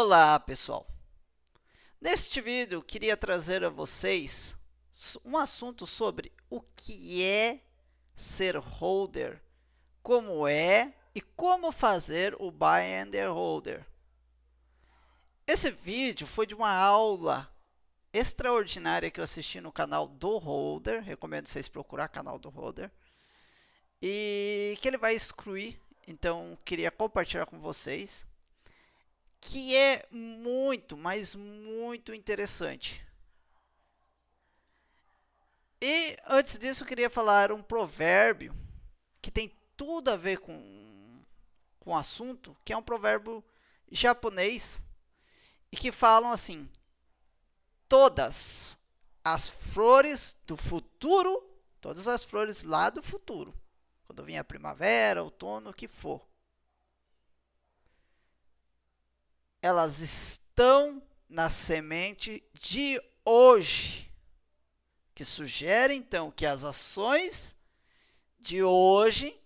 Olá, pessoal! Neste vídeo, eu queria trazer a vocês um assunto sobre o que é ser holder, como é e como fazer o buy and holder. Esse vídeo foi de uma aula extraordinária que eu assisti no canal do Holder, recomendo vocês procurar o canal do Holder, e que ele vai excluir, então queria compartilhar com vocês, que é muito, mas muito interessante. E antes disso eu queria falar um provérbio que tem tudo a ver com o assunto, que é um provérbio japonês, e que falam assim: todas as flores do futuro, todas as flores lá do futuro, quando vier a primavera, outono, o que for, elas estão na semente de hoje, que sugere então que as ações de hoje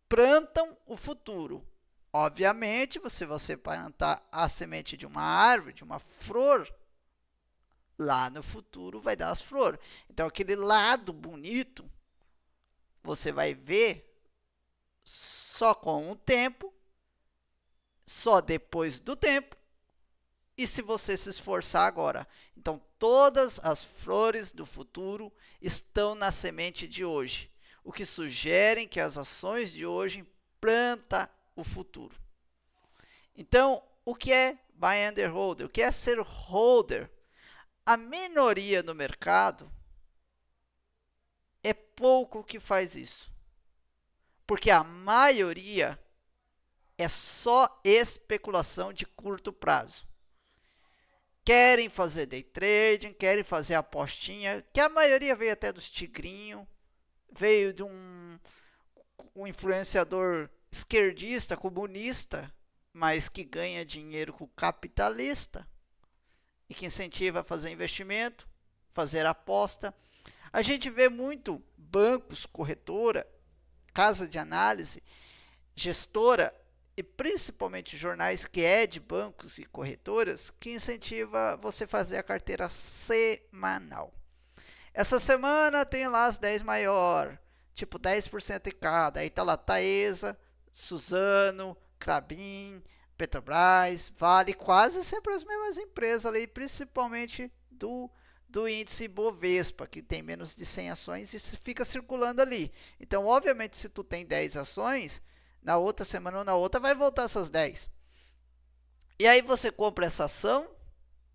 plantam o futuro. Obviamente, você plantar a semente de uma árvore, de uma flor, lá no futuro vai dar as flores. Então, aquele lado bonito, você vai ver só com o tempo, só depois do tempo, e se você se esforçar agora. Então, todas as flores do futuro estão na semente de hoje, o que sugere que as ações de hoje plantam o futuro. Então, o que é buy and holder? O que é ser holder? A minoria no mercado é pouco que faz isso, porque a maioria é só especulação de curto prazo. Querem fazer day trading, querem fazer apostinha, que a maioria veio até dos tigrinhos, veio de um influenciador esquerdista, comunista, mas que ganha dinheiro com o capitalista e que incentiva a fazer investimento, fazer aposta. A gente vê muito bancos, corretora, casa de análise, gestora e principalmente jornais que é de bancos e corretoras que incentiva você a fazer a carteira semanal. Essa semana tem lá as 10 maior, tipo 10% em cada. Aí tá lá Taesa, Suzano, Klabin, Petrobras, Vale, quase sempre as mesmas empresas ali, principalmente do índice Bovespa, que tem menos de 100 ações e fica circulando ali. Então, obviamente, se tu tem 10 ações, na outra semana ou na outra vai voltar essas 10. E aí você compra essa ação,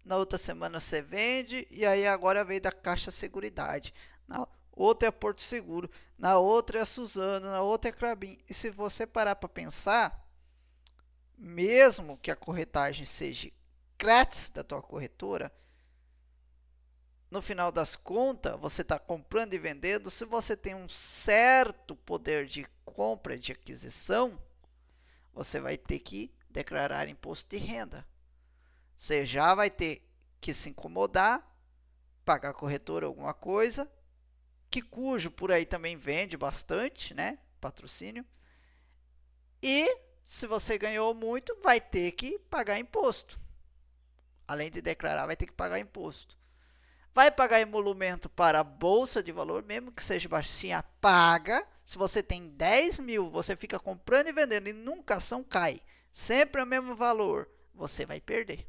na outra semana você vende, e aí agora veio da Caixa Seguridade. Na outra é Porto Seguro, na outra é a Suzano, na outra é Klabin. E se você parar para pensar, mesmo que a corretagem seja grátis da tua corretora, no final das contas, você está comprando e vendendo. Se você tem um certo poder de compra, de aquisição, você vai ter que declarar imposto de renda. Você já vai ter que se incomodar, pagar a corretora alguma coisa, que cujo por aí também vende bastante, né? Patrocínio. E se você ganhou muito, vai ter que pagar imposto. Além de declarar, vai ter que pagar imposto. Vai pagar emolumento para a bolsa de valor, mesmo que seja baixinha, paga. Se você tem 10 mil, você fica comprando e vendendo e nunca a ação cai, sempre o mesmo valor, você vai perder.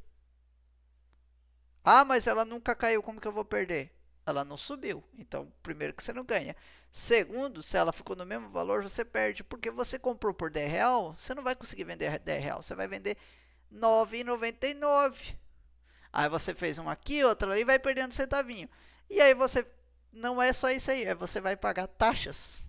Ah, mas ela nunca caiu, como que eu vou perder? Ela não subiu, então primeiro que você não ganha. Segundo, se ela ficou no mesmo valor, você perde, porque você comprou por R$10, você não vai conseguir vender R$10, você vai vender R$ 9,99. Aí você fez um aqui, outro ali, vai perdendo centavinho. E aí você, não é só isso aí, você vai pagar taxas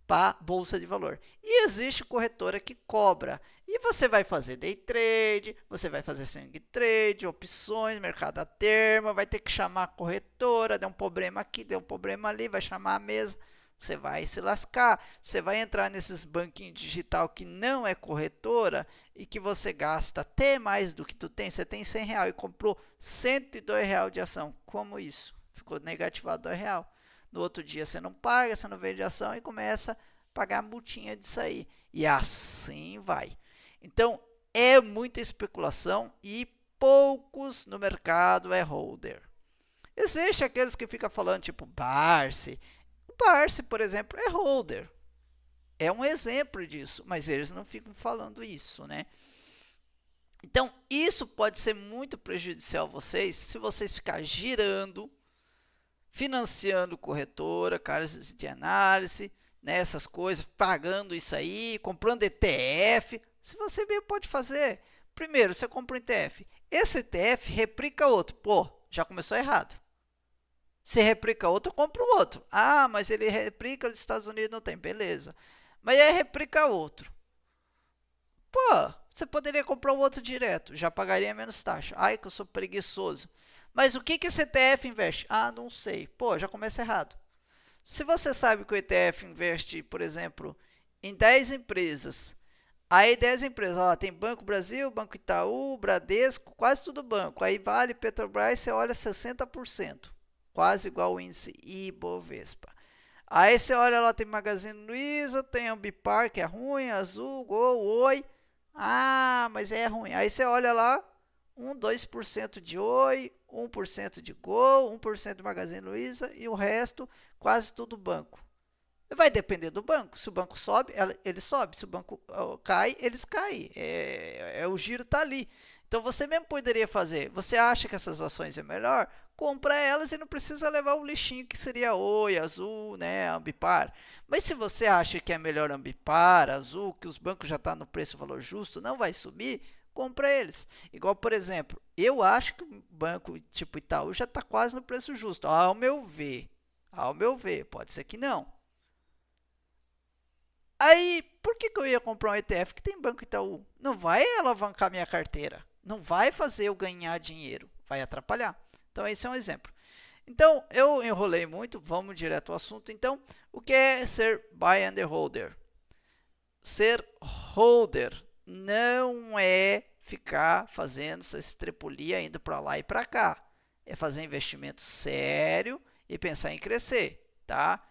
para bolsa de valor. E existe corretora que cobra. E você vai fazer day trade, você vai fazer swing trade, opções, mercado a termo, vai ter que chamar a corretora, deu um problema aqui, deu um problema ali, vai chamar a mesa. Você vai se lascar, você vai entrar nesses banquinhos digital que não é corretora e que você gasta até mais do que tu tem. Você tem R$100 e comprou R$102 de ação. Como isso? Ficou negativado R$2. No outro dia você não paga, você não vende ação e começa a pagar a multinha disso aí. E assim vai. Então, é muita especulação e poucos no mercado é holder. Existe aqueles que ficam falando tipo Barsi. O Barsi, por exemplo, é holder. É um exemplo disso, mas eles não ficam falando isso, né? Então, isso pode ser muito prejudicial a vocês se vocês ficarem girando, financiando corretora, casas de análise, né, essas coisas, pagando isso aí, comprando ETF. Se você bem pode fazer, primeiro você compra um ETF, esse ETF replica outro, pô, já começou errado. Se replica outro, eu compro outro. Ah, mas ele replica nos Estados Unidos, não tem, beleza. Mas aí replica outro. Pô, você poderia comprar o outro direto, já pagaria menos taxa. Ai, que eu sou preguiçoso. Mas o que esse ETF investe? Ah, não sei. Pô, já começa errado. Se você sabe que o ETF investe, por exemplo, em 10 empresas, aí 10 empresas, ó, tem Banco Brasil, Banco Itaú, Bradesco, quase tudo banco. Aí Vale, Petrobras, você olha 60%, quase igual o índice Ibovespa. Aí você olha lá, tem Magazine Luiza, tem Ambipar, que é ruim, Azul, Gol, Oi. Ah, mas é ruim. Aí você olha lá, 2% de Oi, 1% de Gol, 1% de Magazine Luiza e o resto quase tudo banco. Vai depender do banco. Se o banco sobe, ele sobe. Se o banco cai, eles caem. O giro está ali. Então você mesmo poderia fazer. Você acha que essas ações é melhor? Compra elas e não precisa levar o lixinho que seria Oi, Azul, né, Ambipar. Mas se você acha que é melhor Ambipar, Azul, que os bancos já estão no preço valor justo, não vai subir, compra eles. Igual, por exemplo, eu acho que o banco tipo Itaú já está quase no preço justo, ao meu ver. Ao meu ver, pode ser que não. Aí, por que eu ia comprar um ETF que tem Banco Itaú? Não vai alavancar minha carteira. Não vai fazer eu ganhar dinheiro. Vai atrapalhar. Então, esse é um exemplo. Então, eu enrolei muito. Vamos direto ao assunto. Então, o que é ser buy and holder? Ser holder não é ficar fazendo essa estrepulia indo para lá e para cá. É fazer investimento sério e pensar em crescer, tá?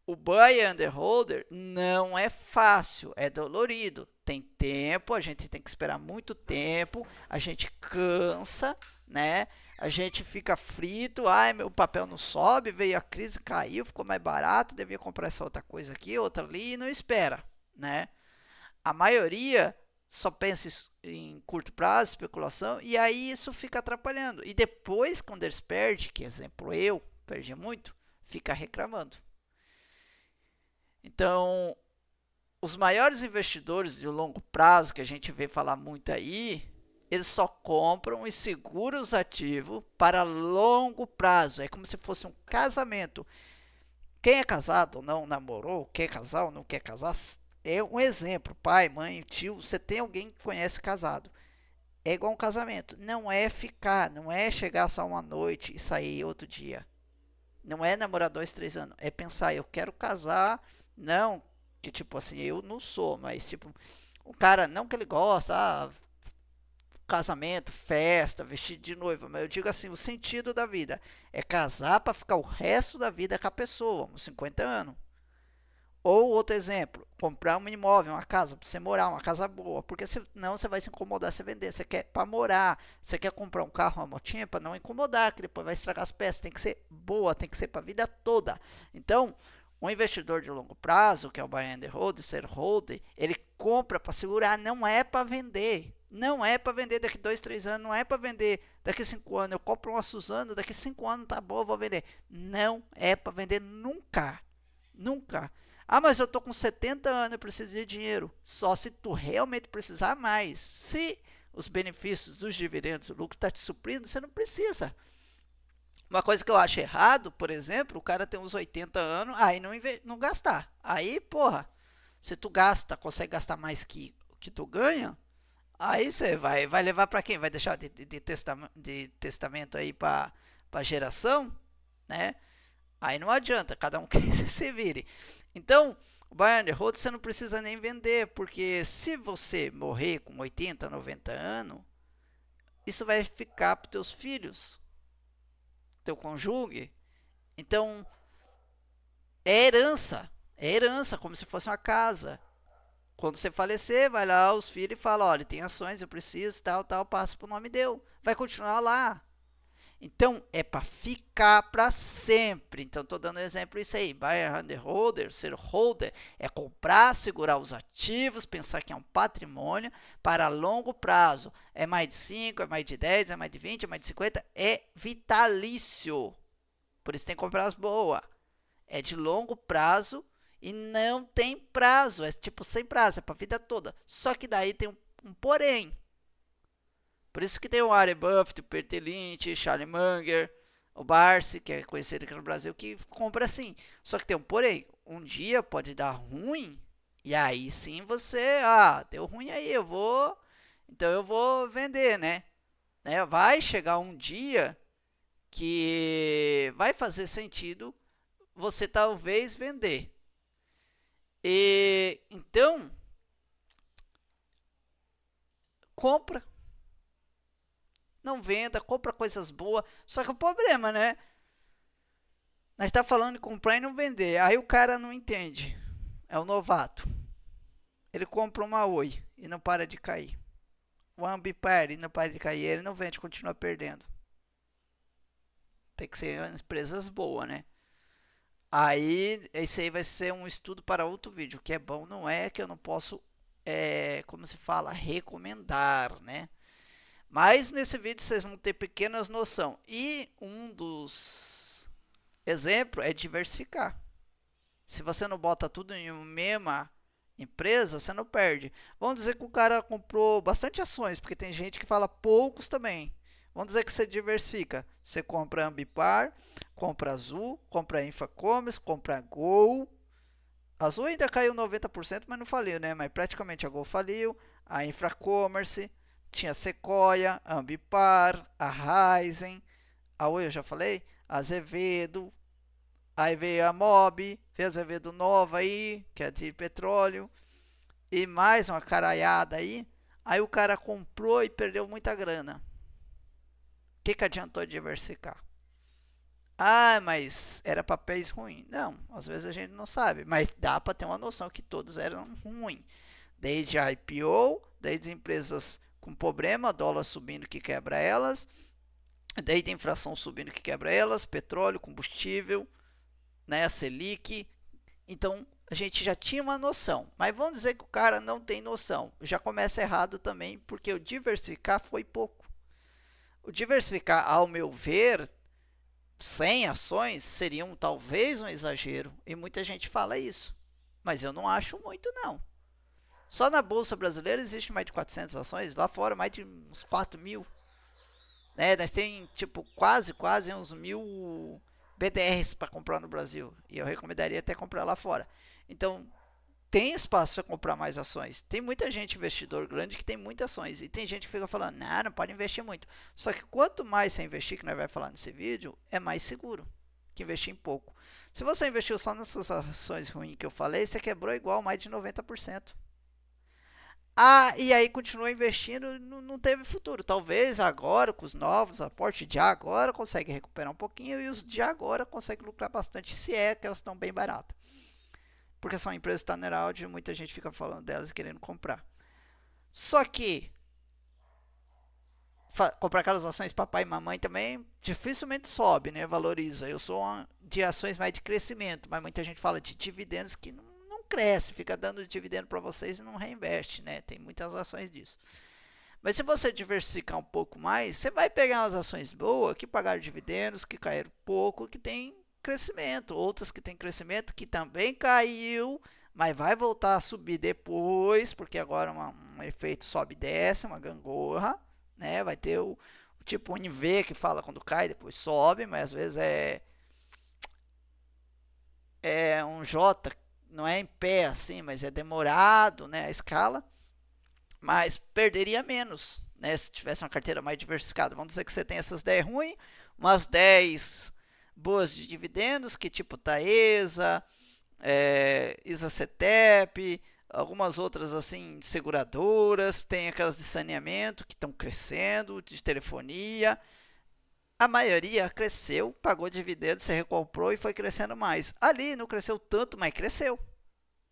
O buy and holder não é fácil, é dolorido. Tem tempo, a gente tem que esperar muito tempo, a gente cansa, né? A gente fica frito, ai, meu papel não sobe, veio a crise, caiu, ficou mais barato, devia comprar essa outra coisa aqui, outra ali, e não espera, né? A maioria só pensa em curto prazo, especulação, e aí isso fica atrapalhando. E depois, quando eles perdem, que exemplo eu, perdi muito, fica reclamando. Então, os maiores investidores de longo prazo, que a gente vê falar muito aí, eles só compram e seguram os ativos para longo prazo. É como se fosse um casamento. Quem é casado ou não namorou, quer casar ou não quer casar, é um exemplo. Pai, mãe, tio, você tem alguém que conhece casado. É igual um casamento. Não é ficar, não é chegar só uma noite e sair outro dia. Não é namorar 2, 3 anos. É pensar, eu quero casar. Não, que tipo assim, eu não sou, mas tipo, o cara, não que ele gosta, casamento, festa, vestido de noiva, mas eu digo assim, o sentido da vida é casar para ficar o resto da vida com a pessoa, uns 50 anos. Ou outro exemplo, comprar um imóvel, uma casa para você morar, uma casa boa, porque senão você vai se incomodar se vender. Você quer para morar, você quer comprar um carro, uma motinha para não incomodar, que depois vai estragar as peças. Tem que ser boa, tem que ser para a vida toda. Então, um investidor de longo prazo, que é o buy and hold, ser holder, ele compra para segurar, não é para vender. Não é para vender daqui 2, 3 anos, não é para vender daqui 5 anos. Eu compro uma Suzano, daqui 5 anos tá bom, eu vou vender. Não é para vender nunca. Nunca. Ah, mas eu tô com 70 anos, eu preciso de dinheiro. Só se tu realmente precisar mais. Se os benefícios dos dividendos, o lucro está te suprindo, você não precisa. Uma coisa que eu acho errado, por exemplo, o cara tem uns 80 anos, aí não gastar. Aí, porra, se tu gasta, consegue gastar mais que tu ganha, aí você vai levar para quem? Vai deixar de testamento aí para geração, né? Aí não adianta, cada um que se vire. Então, o buy and hold você não precisa nem vender, porque se você morrer com 80, 90 anos, isso vai ficar para teus filhos, teu cônjuge. Então, é herança, como se fosse uma casa. Quando você falecer, vai lá os filhos e fala, olha, tem ações, eu preciso, tal, passa pro nome dele. Vai continuar lá. Então, é para ficar para sempre. Então, estou dando exemplo isso aí. Buy and holder, ser holder, é comprar, segurar os ativos, pensar que é um patrimônio para longo prazo. É mais de 5, é mais de 10, é mais de 20, é mais de 50, é vitalício. Por isso tem que comprar as boas. É de longo prazo e não tem prazo. É tipo sem prazo, é para a vida toda. Só que daí tem um porém. Por isso que tem o Warren Buffett, o Peter Lynch, Charlie Munger, o Barsi, que é conhecido aqui no Brasil, que compra assim. Só que tem um porém, um dia pode dar ruim, e aí sim você, deu ruim aí, então eu vou vender, né? Vai chegar um dia que vai fazer sentido você talvez vender. E então, compra. Não venda, compra coisas boas. Só que o problema, né? Nós tá falando de comprar e não vender. Aí o cara não entende. É o novato. Ele compra uma Oi e não para de cair. O Ambipar e não para de cair. Ele não vende, continua perdendo. Tem que ser empresas boas, né? Aí, esse aí vai ser um estudo para outro vídeo. O que é bom não é que eu não posso, como se fala, recomendar, né? Mas nesse vídeo vocês vão ter pequenas noção. E um dos exemplos é diversificar. Se você não bota tudo em uma mesma empresa, você não perde. Vamos dizer que o cara comprou bastante ações, porque tem gente que fala poucos também. Vamos dizer que você diversifica. Você compra Ambipar, compra Azul, compra Infacommerce, compra Gol. A Azul ainda caiu 90%, mas não faliu, né? Mas praticamente a Gol faliu. A Infracommerce, tinha Sequoia, Ambipar, a Raizen, a Oi eu já falei, a Azevedo, aí veio a Mob, veio a Azevedo Nova aí, que é de petróleo, e mais uma caraiada aí. Aí o cara comprou e perdeu muita grana. O que adiantou diversificar? Mas era papéis ruins. Não, às vezes a gente não sabe, mas dá para ter uma noção que todos eram ruins. Desde a IPO, desde empresas com problema, dólar subindo que quebra elas, desde a inflação subindo que quebra elas, petróleo, combustível, né, a Selic. Então a gente já tinha uma noção, mas vamos dizer que o cara não tem noção. Já começa errado também, porque o diversificar foi pouco. O diversificar, ao meu ver, 100 ações seriam talvez um exagero, e muita gente fala isso, mas eu não acho muito não. Só na Bolsa Brasileira existe mais de 400 ações, lá fora mais de uns 4 mil. Né? Nós tem tipo quase uns 1000 BDRs para comprar no Brasil, e eu recomendaria até comprar lá fora. Então tem espaço para comprar mais ações. Tem muita gente, investidor grande, que tem muitas ações. E tem gente que fica falando, não pode investir muito. Só que quanto mais você investir, que nós vamos falar nesse vídeo, é mais seguro que investir em pouco. Se você investiu só nessas ações ruins que eu falei, você quebrou igual mais de 90%. E aí continua investindo, não teve futuro. Talvez agora, com os novos aportes de agora, consegue recuperar um pouquinho. E os de agora conseguem lucrar bastante, se é que elas estão bem baratas. Porque são empresas turnaround e muita gente fica falando delas e querendo comprar. Só que comprar aquelas ações papai e mamãe também dificilmente sobe, né? Valoriza. Eu sou de ações mais de crescimento, mas muita gente fala de dividendos que não cresce, fica dando dividendo para vocês e não reinveste, né? Tem muitas ações disso. Mas se você diversificar um pouco mais, você vai pegar umas ações boas que pagaram dividendos, que caíram pouco, que tem crescimento, outras que tem crescimento que também caiu, mas vai voltar a subir depois, porque agora um efeito sobe e desce, uma gangorra, né? Vai ter o tipo um V que fala quando cai, depois sobe, mas às vezes é um J, não é em pé assim, mas é demorado, né? A escala, mas perderia menos, né? Se tivesse uma carteira mais diversificada. Vamos dizer que você tem essas 10 ruins, umas 10 boas de dividendos, que tipo Taesa, ISA-CETEP, algumas outras assim seguradoras, tem aquelas de saneamento que estão crescendo, de telefonia. A maioria cresceu, pagou dividendos, se recomprou e foi crescendo mais. Ali não cresceu tanto, mas cresceu.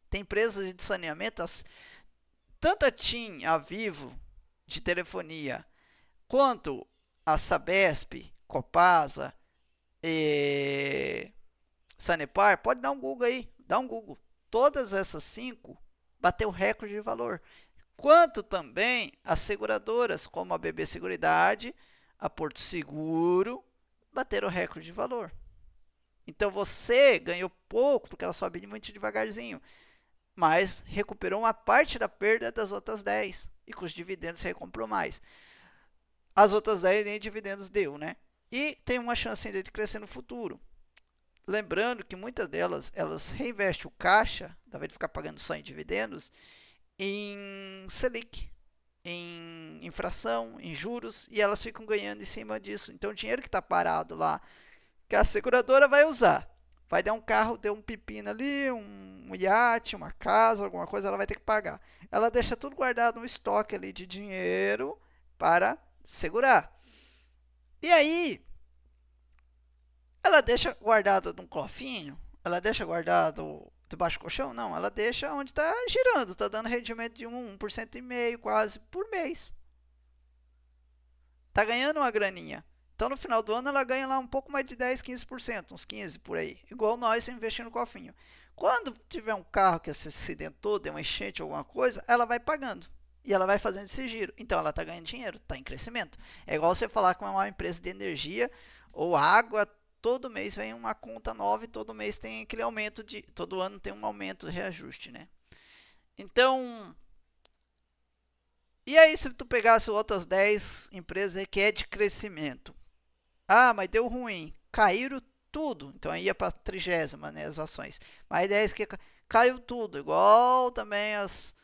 Tem empresas de saneamento, tanto a TIM, a Vivo, de telefonia, quanto a Sabesp, Copasa e Sanepar, pode dar um Google aí, dá um Google. Todas essas 5 bateu recorde de valor. Quanto também as seguradoras, como a BB Seguridade, a Porto Seguro, bateram recorde de valor. Então você ganhou pouco, porque ela sobe muito devagarzinho, mas recuperou uma parte da perda das outras 10. E com os dividendos você recomprou mais. As outras 10 nem dividendos deu, né? E tem uma chance ainda de crescer no futuro. Lembrando que muitas delas, elas reinvestem o caixa, ao invés de ficar pagando só em dividendos, em Selic, em inflação, em juros, e elas ficam ganhando em cima disso. Então o dinheiro que está parado lá, que a seguradora vai usar, vai dar um carro, ter um pepino ali, um iate, uma casa, alguma coisa, ela vai ter que pagar. Ela deixa tudo guardado no estoque ali de dinheiro para segurar. E aí, ela deixa guardado num cofrinho? Ela deixa guardado debaixo do colchão? Não, ela deixa onde está girando, está dando rendimento de 1,5% quase por mês. Está ganhando uma graninha. Então no final do ano ela ganha lá um pouco mais de 10, 15%, uns 15 por aí. Igual nós investindo no cofrinho. Quando tiver um carro que se acidentou, deu uma enchente ou alguma coisa, ela vai pagando. E ela vai fazendo esse giro. Então ela está ganhando dinheiro, está em crescimento. É igual você falar com uma empresa de energia ou água, todo mês vem uma conta nova e todo mês tem aquele aumento de. Todo ano tem um aumento de reajuste, né? Então. E aí, se tu pegasse outras 10 empresas que é de crescimento? Ah, mas deu ruim. Caíram tudo. Então aí ia para a 30ª, né, as ações. Mas a ideia é que caiu tudo, igual também as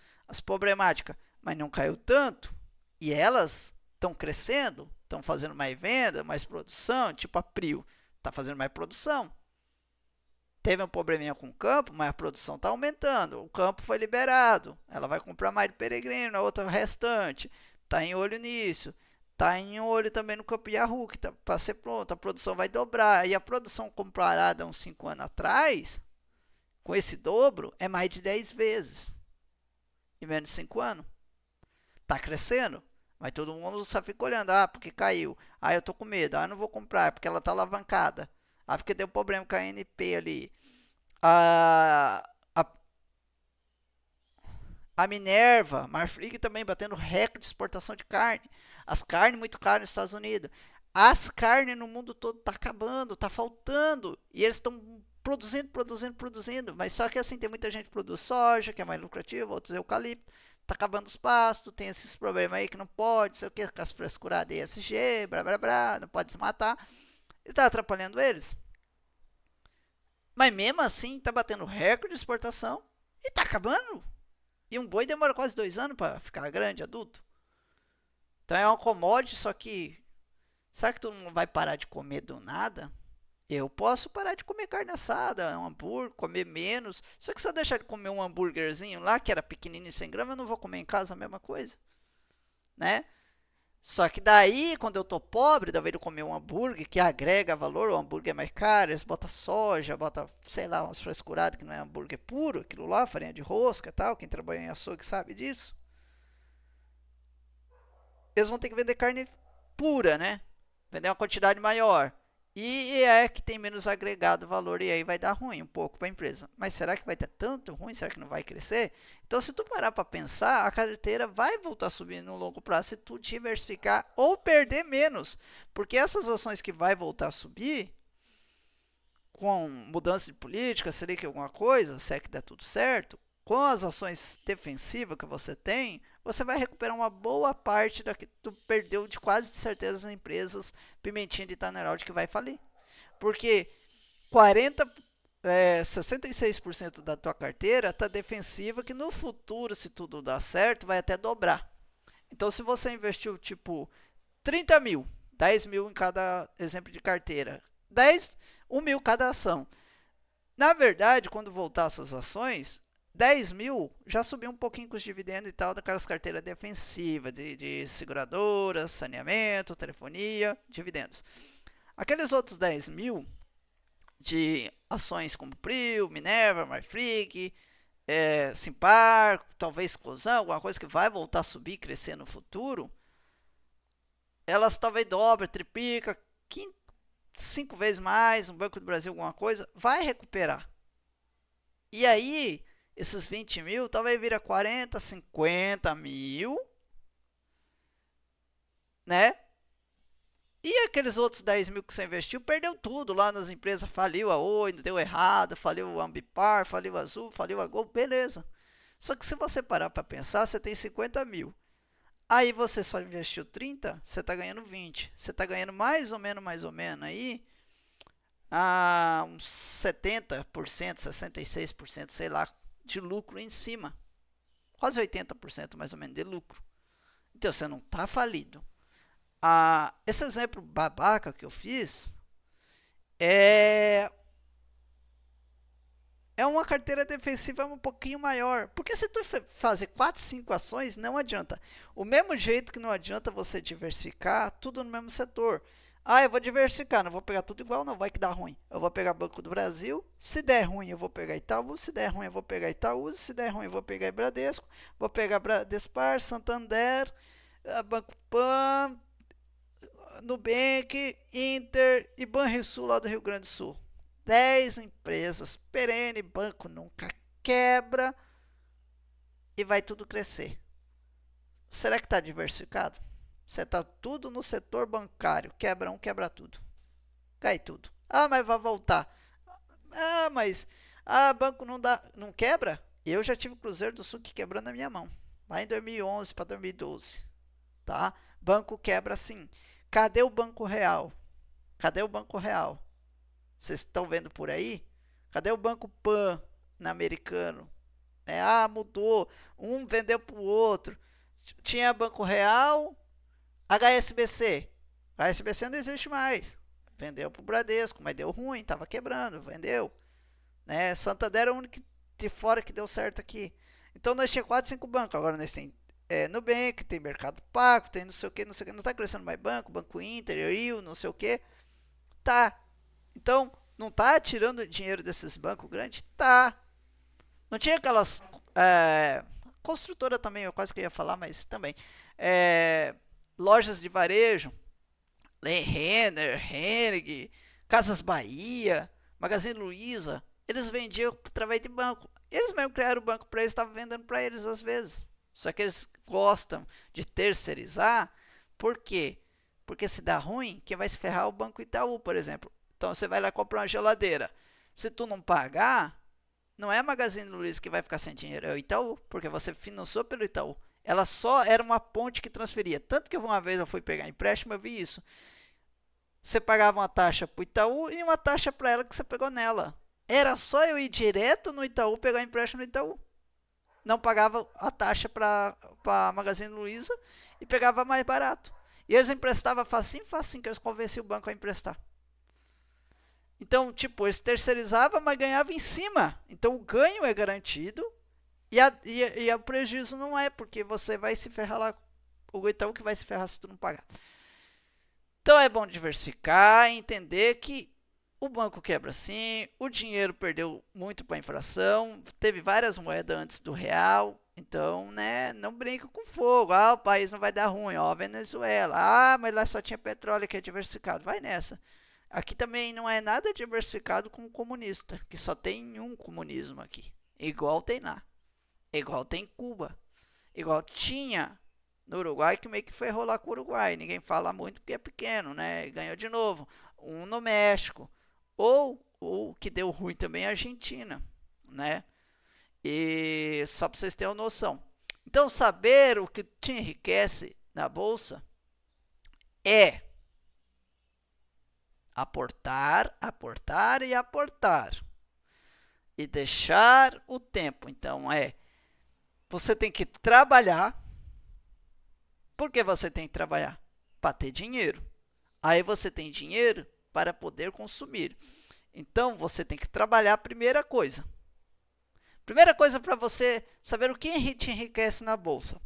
problemáticas. Mas não caiu tanto. E elas estão crescendo, estão fazendo mais venda, mais produção, tipo a Prio. Está fazendo mais produção. Teve um probleminha com o campo, mas a produção está aumentando. O campo foi liberado. Ela vai comprar mais de peregrino, a outra restante. Está em olho nisso. Está em olho também no campo Yahoo, que está para ser pronto. A produção vai dobrar. E a produção comparada a uns 5 anos atrás, com esse dobro, é mais de 10 vezes. Em menos de 5 anos. Está crescendo. Mas todo mundo só fica olhando. Ah, porque caiu. Ah, eu estou com medo. Ah, eu não vou comprar, porque ela está alavancada. Ah, porque deu problema com a ANP ali. A, a, a Minerva, Marfrig também batendo recorde de exportação de carne. As carnes muito caras nos Estados Unidos. As carnes no mundo todo está acabando, está faltando. E eles estão produzindo. Mas só que assim, tem muita gente que produz soja, que é mais lucrativo, outros eucalipto. Está acabando os pastos, tem esses problemas aí que não pode, sei o que, com as frescuradas ESG, blá blá blá, não pode desmatar. Está atrapalhando eles. Mas mesmo assim, está batendo recorde de exportação e está acabando. E um boi demora quase 2 anos para ficar grande, adulto. Então é uma commodity, só que... Será que todo mundo vai parar de comer do nada? Eu posso parar de comer carne assada, um hambúrguer, comer menos. Só que se eu deixar de comer um hambúrguerzinho lá, que era pequenininho, 100 gramas, eu não vou comer em casa a mesma coisa. Né? Só que daí, quando eu tô pobre, daí eu comer um hambúrguer que agrega valor, o hambúrguer é mais caro, eles botam soja, botam, sei lá, umas frescuradas que não é hambúrguer puro, aquilo lá, farinha de rosca e tal, quem trabalha em açougue sabe disso. Eles vão ter que vender carne pura, né? Vender uma quantidade maior. E é que tem menos agregado valor e aí vai dar ruim um pouco para a empresa. Mas será que vai ter tanto ruim? Será que não vai crescer? Então, se tu parar para pensar, a carteira vai voltar a subir no longo prazo se tu diversificar ou perder menos. Porque essas ações que vai voltar a subir, com mudança de política, seria que alguma coisa, se é que der tudo certo, com as ações defensivas que você tem, você vai recuperar uma boa parte da que tu perdeu de quase de certeza as empresas Pimentinha de Taneraldi que vai falir. Porque 66% da tua carteira está defensiva, que no futuro, se tudo dar certo, vai até dobrar. Então, se você investiu tipo 30 mil, 10 mil em cada exemplo de carteira, 1 mil cada ação. Na verdade, quando voltar essas ações, 10 mil já subiu um pouquinho com os dividendos e tal daquelas carteiras defensivas de seguradoras, saneamento, telefonia, dividendos. Aqueles outros 10 mil de ações como Prio, Minerva, Marfrig, Simpar, talvez Cosan, alguma coisa que vai voltar a subir, crescer no futuro, elas talvez dobra, triplica, 5 vezes mais, um Banco do Brasil, alguma coisa, vai recuperar. E aí, esses 20 mil, talvez vira 40, 50 mil, né? E aqueles outros 10 mil que você investiu, perdeu tudo lá nas empresas, faliu a Oi, deu errado, faliu a Ambipar, faliu a Azul, faliu a Gol, beleza. Só que se você parar para pensar, você tem 50 mil. Aí você só investiu 30, você está ganhando 20. Você está ganhando mais ou menos aí, uns 70%, 66%, sei lá, de lucro em cima. Quase 80% mais ou menos de lucro. Então você não está falido. Esse exemplo babaca que eu fiz é uma carteira defensiva um pouquinho maior. Porque se tu fazer 4, 5 ações, não adianta. O mesmo jeito que não adianta você diversificar tudo no mesmo setor. Eu vou diversificar, não vou pegar tudo igual, não, vai que dá ruim. Eu vou pegar Banco do Brasil, se der ruim eu vou pegar Itaú, se der ruim eu vou pegar Itaú, se der ruim eu vou pegar Bradesco, vou pegar Bradespar, Santander, Banco Pan, Nubank, Inter e Banrisul lá do Rio Grande do Sul. 10 empresas, perene, banco nunca quebra e vai tudo crescer. Será que está diversificado? Você está tudo no setor bancário, quebra um, quebra tudo. Cai tudo. Mas vai voltar. Mas banco não quebra? Eu já tive Cruzeiro do Sul que quebrou na minha mão, lá em 2011 para 2012. Tá? Banco quebra sim. Cadê o Banco Real? Cadê o Banco Real? Vocês estão vendo por aí? Cadê o Banco Pan na Americano? Mudou. Um vendeu para o outro. Tinha Banco Real, HSBC. HSBC não existe mais. Vendeu para o Bradesco, mas deu ruim, estava quebrando, vendeu. Santander era o único de fora que deu certo aqui. Então nós tínhamos 4, 5 bancos. Agora nós temos Nubank, tem Mercado Pago, tem não sei o que. Não está crescendo mais Banco Inter, Rio, não sei o que. Tá. Então, não está tirando dinheiro desses bancos grandes? Tá. Não tinha aquelas... construtora também, eu quase que ia falar, mas também. Lojas de varejo. Renner, Hennig, Casas Bahia, Magazine Luiza. Eles vendiam através de banco. Eles mesmo criaram o banco para eles, estavam vendendo para eles às vezes. Só que eles gostam de terceirizar. Por quê? Porque se dá ruim, quem vai se ferrar é o Banco Itaú, por exemplo. Então você vai lá comprar uma geladeira. Se tu não pagar, não é a Magazine Luiza que vai ficar sem dinheiro, é o Itaú, porque você financiou pelo Itaú. Ela só era uma ponte que transferia. Tanto que uma vez eu fui pegar empréstimo, eu vi isso. Você pagava uma taxa para o Itaú e uma taxa para ela que você pegou nela. Era só eu ir direto no Itaú pegar empréstimo no Itaú. Não pagava a taxa para a Magazine Luiza e pegava mais barato. E eles emprestavam facinho, que eles convenciam o banco a emprestar. Então, eles terceirizavam, mas ganhavam em cima. Então, o ganho é garantido e o prejuízo não é, porque você vai se ferrar lá. O Itaú que vai se ferrar se tu não pagar. Então, é bom diversificar, entender que o banco quebra sim, o dinheiro perdeu muito para a inflação, teve várias moedas antes do real. Então, não brinca com fogo. O país não vai dar ruim. Venezuela. Mas lá só tinha petróleo que é diversificado. Vai nessa. Aqui também não é nada diversificado com o comunista, que só tem um comunismo aqui. Igual tem lá. Igual tem em Cuba. Igual tinha no Uruguai, que meio que foi rolar com o Uruguai. Ninguém fala muito porque é pequeno, Ganhou de novo. Um no México. Ou o que deu ruim também é a Argentina, E só para vocês terem uma noção. Então, saber o que te enriquece na bolsa é aportar, aportar e aportar. E deixar o tempo. Então, você tem que trabalhar. Por que você tem que trabalhar? Para ter dinheiro. Aí você tem dinheiro para poder consumir. Então, você tem que trabalhar a primeira coisa. Primeira coisa para você saber o que te enriquece na bolsa.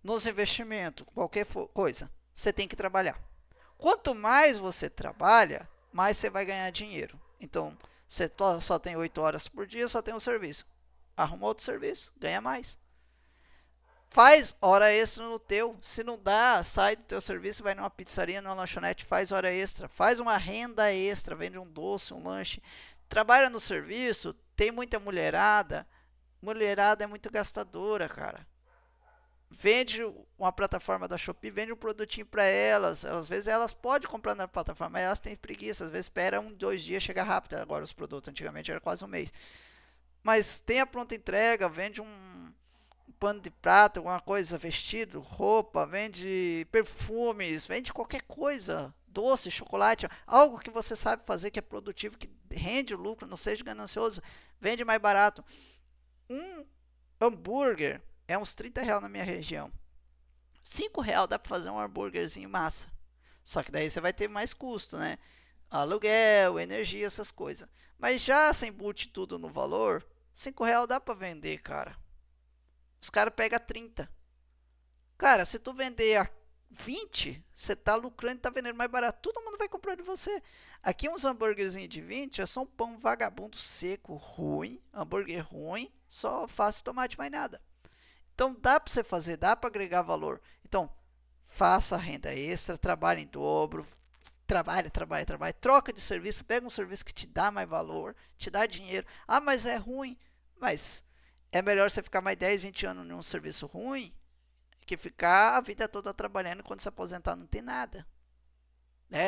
Nos investimentos, qualquer coisa, você tem que trabalhar. Quanto mais você trabalha, mais você vai ganhar dinheiro. Então, você só tem 8 horas por dia, só tem o serviço. arruma outro serviço, ganha mais. Faz hora extra no teu. Se não dá, sai do teu serviço, vai numa pizzaria, numa lanchonete, faz hora extra. Faz uma renda extra, vende um doce, um lanche. Trabalha no serviço, tem muita mulherada. Mulherada é muito gastadora, cara. Vende uma plataforma da Shopee, vende um produtinho para elas. Às vezes elas podem comprar na plataforma, mas elas têm preguiça. Às vezes espera 1, 2 dias, chega rápido. Agora os produtos, antigamente era quase um mês. Mas tem a pronta entrega, vende um pano de prata, alguma coisa, vestido, roupa, vende perfumes, vende qualquer coisa, doce, chocolate, algo que você sabe fazer, que é produtivo, que rende o lucro, não seja ganancioso, vende mais barato. Um hambúrguer é uns R$ 30 na minha região. R$ 5 dá para fazer um hambúrguerzinho massa. Só que daí você vai ter mais custo, né? Aluguel, energia, essas coisas. Mas já se embute tudo no valor, R$ 5 dá para vender, cara. Os caras pegam 30. Cara, se tu vender a 20, você tá lucrando e tá vendendo mais barato. Todo mundo vai comprar de você. Aqui uns hambúrguerzinhos de 20 é só um pão vagabundo seco, ruim, hambúrguer ruim, só alface e tomate, mais nada. Então dá para você fazer, dá para agregar valor. Então, faça renda extra, trabalhe em dobro, trabalhe, troca de serviço, pega um serviço que te dá mais valor, te dá dinheiro. Ah, mas é ruim. Mas é melhor você ficar mais 10, 20 anos num serviço ruim que ficar a vida toda trabalhando, quando se aposentar não tem nada.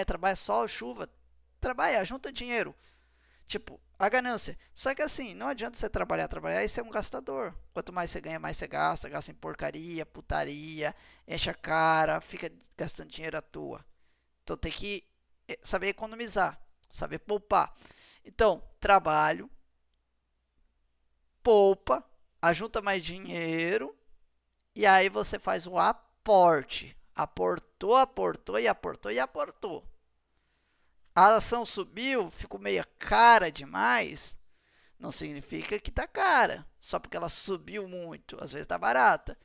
Trabalha sol, chuva, trabalha, junta dinheiro. Tipo, a ganância. Só que assim, não adianta você trabalhar e ser um gastador. Quanto mais você ganha, mais você gasta em porcaria, putaria, enche a cara, fica gastando dinheiro à toa. Então tem que saber economizar, saber poupar. Então, trabalho, poupa, ajunta mais dinheiro e aí você faz o aporte. Aportou. A ação subiu, ficou meio cara demais, não significa que está cara, só porque ela subiu muito, às vezes está barata.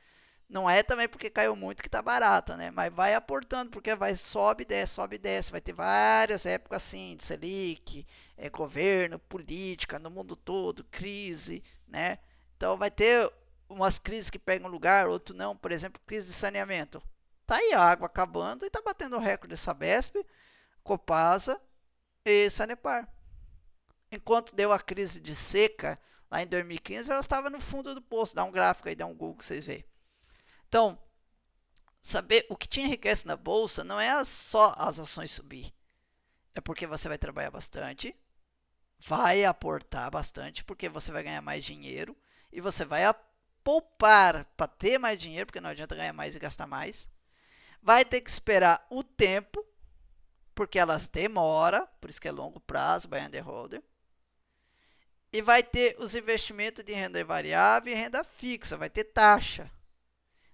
Não é também porque caiu muito que está barata, né? Mas vai aportando, porque sobe e desce. Vai ter várias épocas assim, de Selic, governo, política, no mundo todo, crise, né? Então vai ter umas crises que pegam lugar, outro não. Por exemplo, crise de saneamento. Tá aí a água acabando e tá batendo o recorde de Sabesp, Copasa e Sanepar. Enquanto deu a crise de seca, lá em 2015, ela estava no fundo do poço. Dá um gráfico aí, dá um Google que vocês veem. Então, saber o que te enriquece na bolsa não é só as ações subir. É porque você vai trabalhar bastante, vai aportar bastante, porque você vai ganhar mais dinheiro e você vai poupar para ter mais dinheiro, porque não adianta ganhar mais e gastar mais. Vai ter que esperar o tempo, porque elas demoram, por isso que é longo prazo, buy and hold. E vai ter os investimentos de renda variável e renda fixa, vai ter taxa.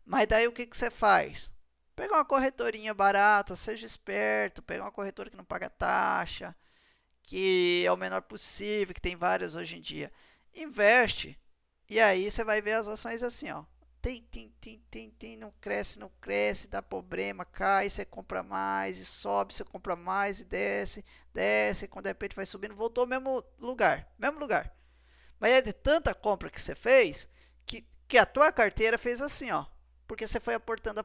Mas daí o que você faz? Pega uma corretorinha barata, seja esperto, pega uma corretora que não paga taxa, que é o menor possível, que tem várias hoje em dia. Investe. E aí você vai ver as ações assim, ó. Tem, não cresce, dá problema, cai, você compra mais, e sobe, você compra mais, e desce, e quando de repente vai subindo, voltou ao mesmo lugar. Mas é de tanta compra que você fez, que a tua carteira fez assim, ó. Porque você foi aportando.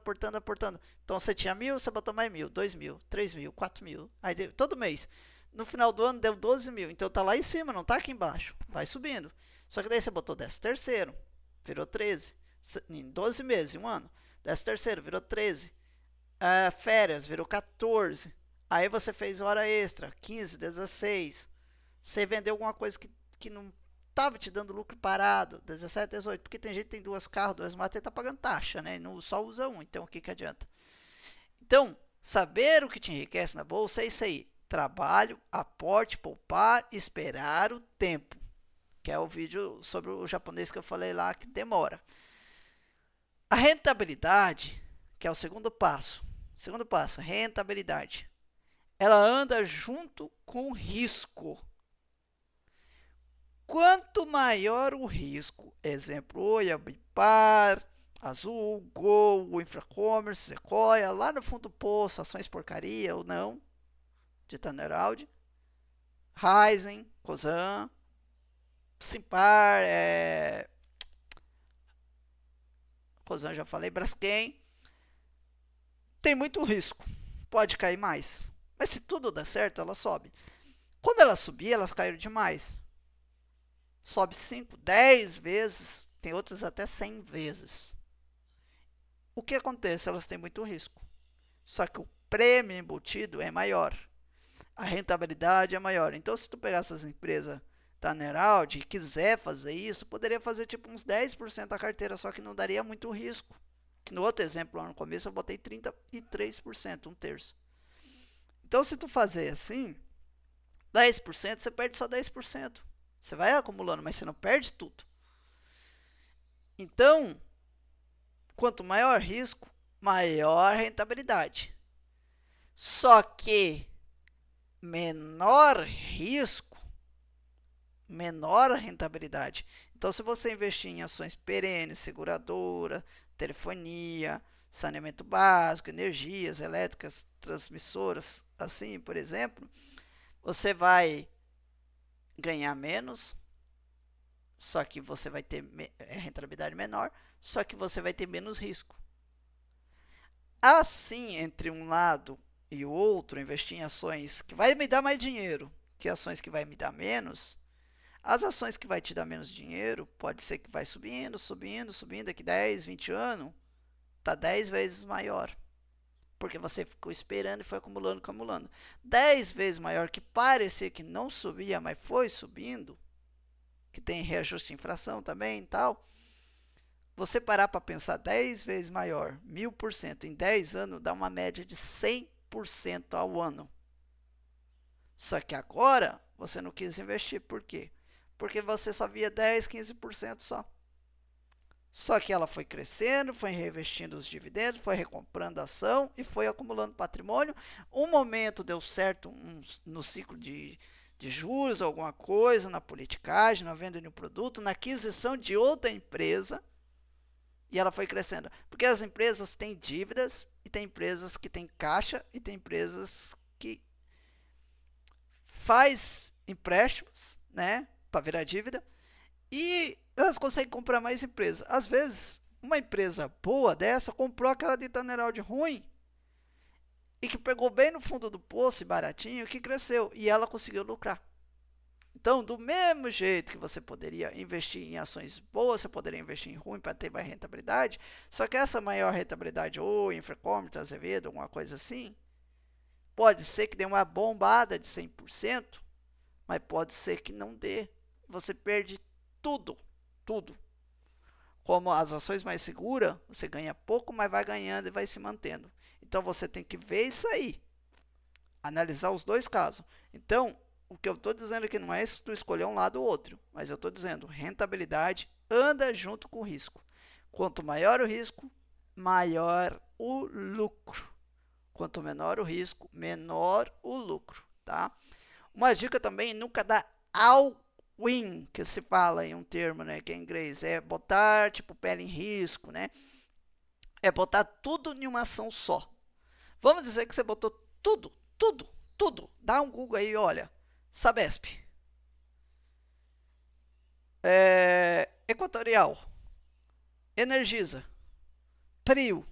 Então você tinha 1.000, você botou mais 1.000, 2.000, 3.000, 4.000. Aí todo mês. No final do ano deu 12.000. Então tá lá em cima, não tá aqui embaixo. Vai subindo. Só que daí você botou 13º, virou 13. Em 12 meses, em um ano. 13º, virou 13. Férias, virou 14. Aí você fez hora extra, 15, 16. Você vendeu alguma coisa que não estava te dando lucro parado, 17, 18, porque tem gente que tem 2 carros, 2 motos e está pagando taxa, né? Não só usa um, então o que adianta? Então, saber o que te enriquece na bolsa é isso aí. Trabalho, aporte, poupar, esperar o tempo. Que é o vídeo sobre o japonês que eu falei lá, que demora. A rentabilidade, que é o segundo passo. Rentabilidade. Ela anda junto com o risco. Quanto maior o risco, exemplo, Oi, Ambipar, Azul, Gol, Infracommerce, Sequoia, lá no fundo do poço, ações porcaria ou não, de Tanneraldi, Ryzen, Cosan, Simpar, Cosan já falei, Braskem, tem muito risco, pode cair mais. Mas se tudo der certo, ela sobe. Quando ela subir, elas caíram demais. Sobe 5, 10 vezes, tem outras até 100 vezes. O que acontece? Elas têm muito risco. Só que o prêmio embutido é maior. A rentabilidade é maior. Então, se tu pegar essas empresas da Neraldi e quiser fazer isso, poderia fazer tipo uns 10% da carteira, só que não daria muito risco. Que no outro exemplo, lá no começo, eu botei 33%, um terço. Então, se tu fazer assim, 10%, você perde só 10%. Você vai acumulando, mas você não perde tudo. Então, quanto maior risco, maior rentabilidade. Só que menor risco, menor rentabilidade. Então, se você investir em ações perenes, seguradora, telefonia, saneamento básico, energias elétricas, transmissoras, assim, por exemplo, você vai ganhar menos, só que você vai ter rentabilidade menor, só que você vai ter menos risco. Assim, entre um lado e o outro, investir em ações que vai me dar mais dinheiro que ações que vai me dar menos, as ações que vai te dar menos dinheiro, pode ser que vai subindo, daqui 10, 20 anos, está 10 vezes maior. Porque você ficou esperando e foi acumulando. 10 vezes maior, que parecia que não subia, mas foi subindo, que tem reajuste de inflação também e tal. Você parar para pensar 10 vezes maior, 1000%, em 10 anos, dá uma média de 100% ao ano. Só que agora, você não quis investir. Por quê? Porque você só via 10, 15% só. Só que ela foi crescendo, foi reinvestindo os dividendos, foi recomprando a ação e foi acumulando patrimônio. Um momento deu certo no ciclo de juros, alguma coisa, na politicagem, na venda de um produto, na aquisição de outra empresa, e ela foi crescendo. Porque as empresas têm dívidas, e tem empresas que têm caixa, e tem empresas que faz empréstimos, né, para virar dívida, e elas conseguem comprar mais empresas. Às vezes, uma empresa boa dessa comprou aquela de Neraldi ruim e que pegou bem no fundo do poço e baratinho, que cresceu e ela conseguiu lucrar. Então, do mesmo jeito que você poderia investir em ações boas, você poderia investir em ruim para ter mais rentabilidade, só que essa maior rentabilidade, ou Infracommerce, Azevedo, alguma coisa assim, pode ser que dê uma bombada de 100%, mas pode ser que não dê. Você perde tudo. Como as ações mais seguras, você ganha pouco, mas vai ganhando e vai se mantendo. Então, você tem que ver isso aí. Analisar os dois casos. Então, o que eu estou dizendo aqui não é se tu escolher um lado ou outro, mas eu estou dizendo, rentabilidade anda junto com o risco. Quanto maior o risco, maior o lucro. Quanto menor o risco, menor o lucro, tá? Uma dica também, nunca dá all-in, que se fala em um termo, né, que é em inglês, é botar tipo pele em risco, né? É botar tudo em uma ação só. Vamos dizer que você botou tudo. Dá um Google aí, olha, Sabesp, Equatorial, Energisa, Prio,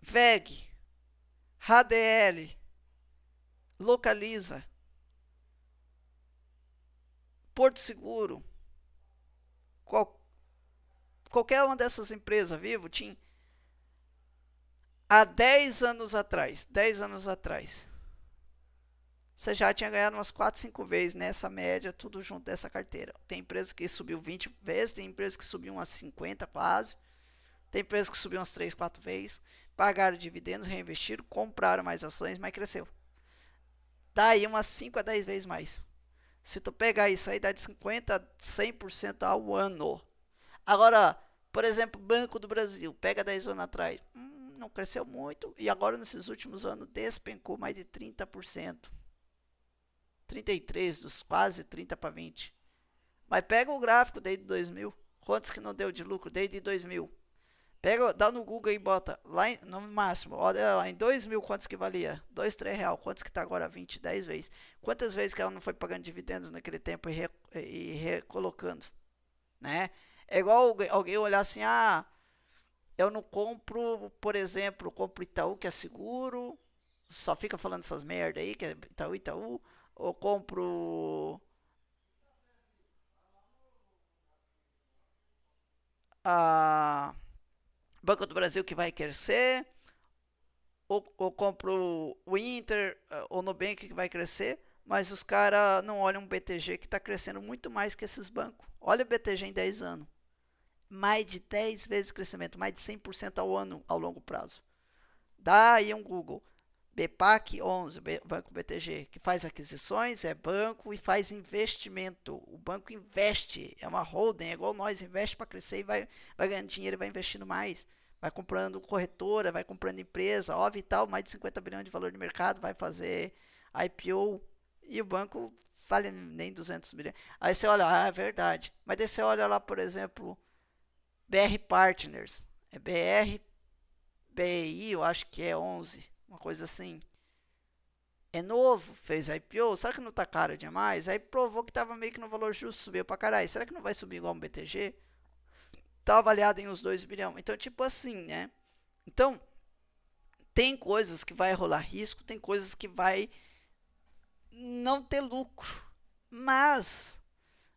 VEG, HDL, Localiza, Porto Seguro, qualquer uma dessas empresas, Vivo, TIM, há 10 anos atrás, você já tinha ganhado umas 4, 5 vezes nessa média, tudo junto dessa carteira. Tem empresa que subiu 20 vezes, tem empresa que subiu umas 50 quase, tem empresa que subiu umas 3, 4 vezes, pagaram dividendos, reinvestiram, compraram mais ações, mas cresceu. Daí umas 5 a 10 vezes mais. Se tu pegar isso aí, dá de 50% a 100% ao ano. Agora, por exemplo, Banco do Brasil, pega 10 anos atrás, não cresceu muito, e agora nesses últimos anos despencou mais de 30%. 33, dos quase 30 para 20. Mas pega o gráfico desde 2000, quantos que não deu de lucro desde 2000? Pega, dá no Google e bota lá no máximo, olha lá, em 2000 quantos que valia? 2, 3 real, quantos que está agora? 20, 10 vezes. Quantas vezes que ela não foi pagando dividendos naquele tempo e recolocando? Né? É igual alguém olhar assim, Eu não compro, por exemplo, compro Itaú, que é seguro, só fica falando essas merda aí, que é Itaú, Itaú, ou compro a Banco do Brasil que vai crescer, ou compro o Inter ou Nubank que vai crescer, mas os caras não olham o BTG que está crescendo muito mais que esses bancos. Olha o BTG em 10 anos. Mais de 10 vezes crescimento, mais de 100% ao ano, ao longo prazo. Dá aí um Google. BPAC 11, Banco BTG, que faz aquisições, é banco e faz investimento. O banco investe, é uma holding, é igual nós, investe para crescer e vai ganhando dinheiro e vai investindo mais. Vai comprando corretora, vai comprando empresa, ó, Vital, mais de 50 bilhões de valor de mercado, vai fazer IPO e o banco vale nem 200 milhões. Aí você olha, é verdade. Mas daí você olha lá, por exemplo, BR Partners, é BR BI, eu acho que é 11, uma coisa assim. É novo, fez IPO, será que não tá caro demais? Aí provou que tava meio que no valor justo, subiu pra caralho. Será que não vai subir igual um BTG? Tá avaliado em uns 2 bilhões. Então, tipo assim, né? Então, tem coisas que vai rolar risco, tem coisas que vai não ter lucro. Mas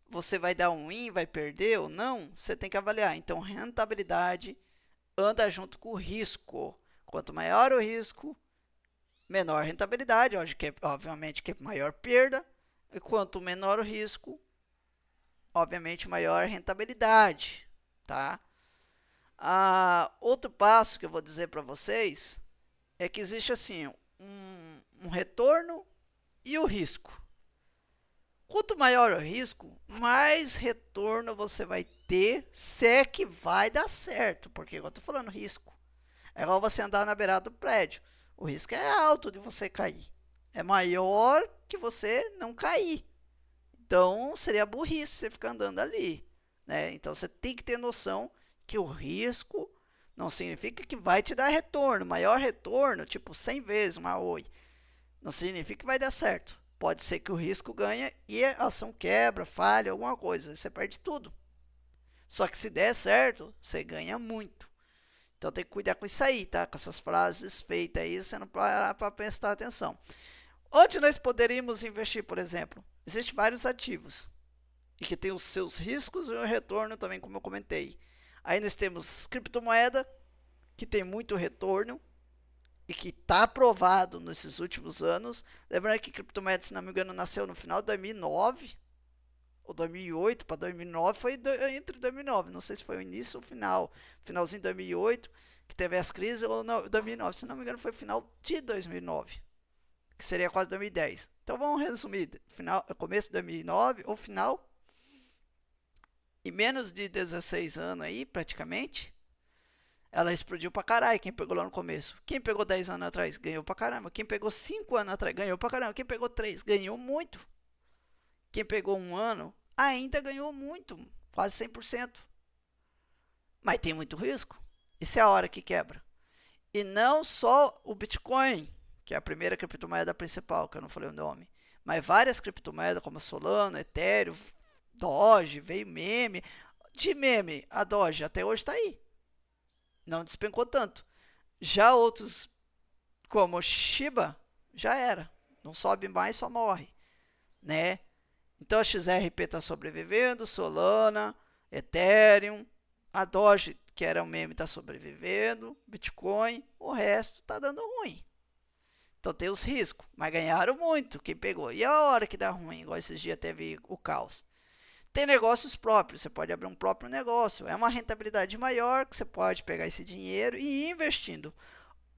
você vai dar um win, vai perder ou não, você tem que avaliar. Então, rentabilidade anda junto com o risco. Quanto maior o risco, menor rentabilidade, obviamente que é maior perda, e quanto menor o risco, obviamente maior rentabilidade, tá? Outro passo que eu vou dizer para vocês é que existe assim um retorno e o risco. Quanto maior o risco, mais retorno você vai ter, se é que vai dar certo, porque eu estou falando risco. É igual você andar na beirada do prédio. O risco é alto de você cair. É maior que você não cair. Então, seria burrice você ficar andando ali, né? Então, você tem que ter noção que o risco não significa que vai te dar retorno. Maior retorno, tipo 100 vezes uma Oi, não significa que vai dar certo. Pode ser que o risco ganhe e a ação quebra, falha, alguma coisa. Você perde tudo. Só que se der certo, você ganha muito. Então tem que cuidar com isso aí, tá? Com essas frases feitas aí, você não parar para prestar atenção. Onde nós poderíamos investir, por exemplo? Existem vários ativos e que tem os seus riscos e o retorno também, como eu comentei. Aí nós temos criptomoeda, que tem muito retorno e que está aprovado nesses últimos anos. Lembrando que criptomoeda, se não me engano, nasceu no final de 2009 ou 2008 para 2009, foi entre 2009, não sei se foi o início ou o final, finalzinho de 2008, que teve as crises, ou 2009, se não me engano foi o final de 2009, que seria quase 2010. Então vamos resumir, começo de 2009 ou final, e menos de 16 anos aí, praticamente, ela explodiu pra caralho. Quem pegou lá no começo? Quem pegou 10 anos atrás ganhou pra caramba. Quem pegou 5 anos atrás ganhou pra caramba. Quem pegou 3 ganhou muito. Quem pegou um ano ainda ganhou muito, quase 100%. Mas tem muito risco. Isso é a hora que quebra. E não só o Bitcoin, que é a primeira criptomoeda principal, que eu não falei o nome, mas várias criptomoedas como Solana, Ethereum, Doge, veio meme. De meme, a Doge até hoje está aí. Não despencou tanto. Já outros, como Shiba, já era. Não sobe mais, só morre, né? Então a XRP está sobrevivendo, Solana, Ethereum, a Doge, que era um meme, está sobrevivendo, Bitcoin, o resto está dando ruim. Então tem os riscos, mas ganharam muito quem pegou. E a hora que dá ruim, igual esses dias teve o caos. Tem negócios próprios, você pode abrir um próprio negócio, é uma rentabilidade maior que você pode pegar esse dinheiro e ir investindo.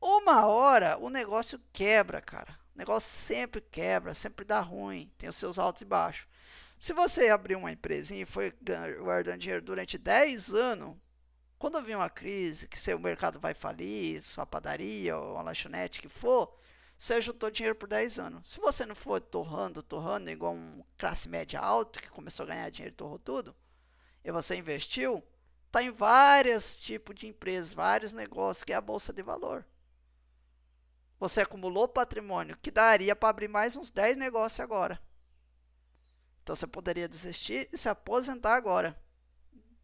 Uma hora o negócio quebra, cara. O negócio sempre quebra, sempre dá ruim, tem os seus altos e baixos. Se você abrir uma empresinha e foi guardando dinheiro durante 10 anos, quando vir uma crise, que seu mercado vai falir, sua padaria ou uma lanchonete que for, você juntou dinheiro por 10 anos. Se você não for torrando, igual um classe média alta, que começou a ganhar dinheiro e torrou tudo, e você investiu, está em vários tipos de empresas, vários negócios, que é a bolsa de valor. Você acumulou patrimônio que daria para abrir mais uns 10 negócios agora. Então você poderia desistir e se aposentar agora.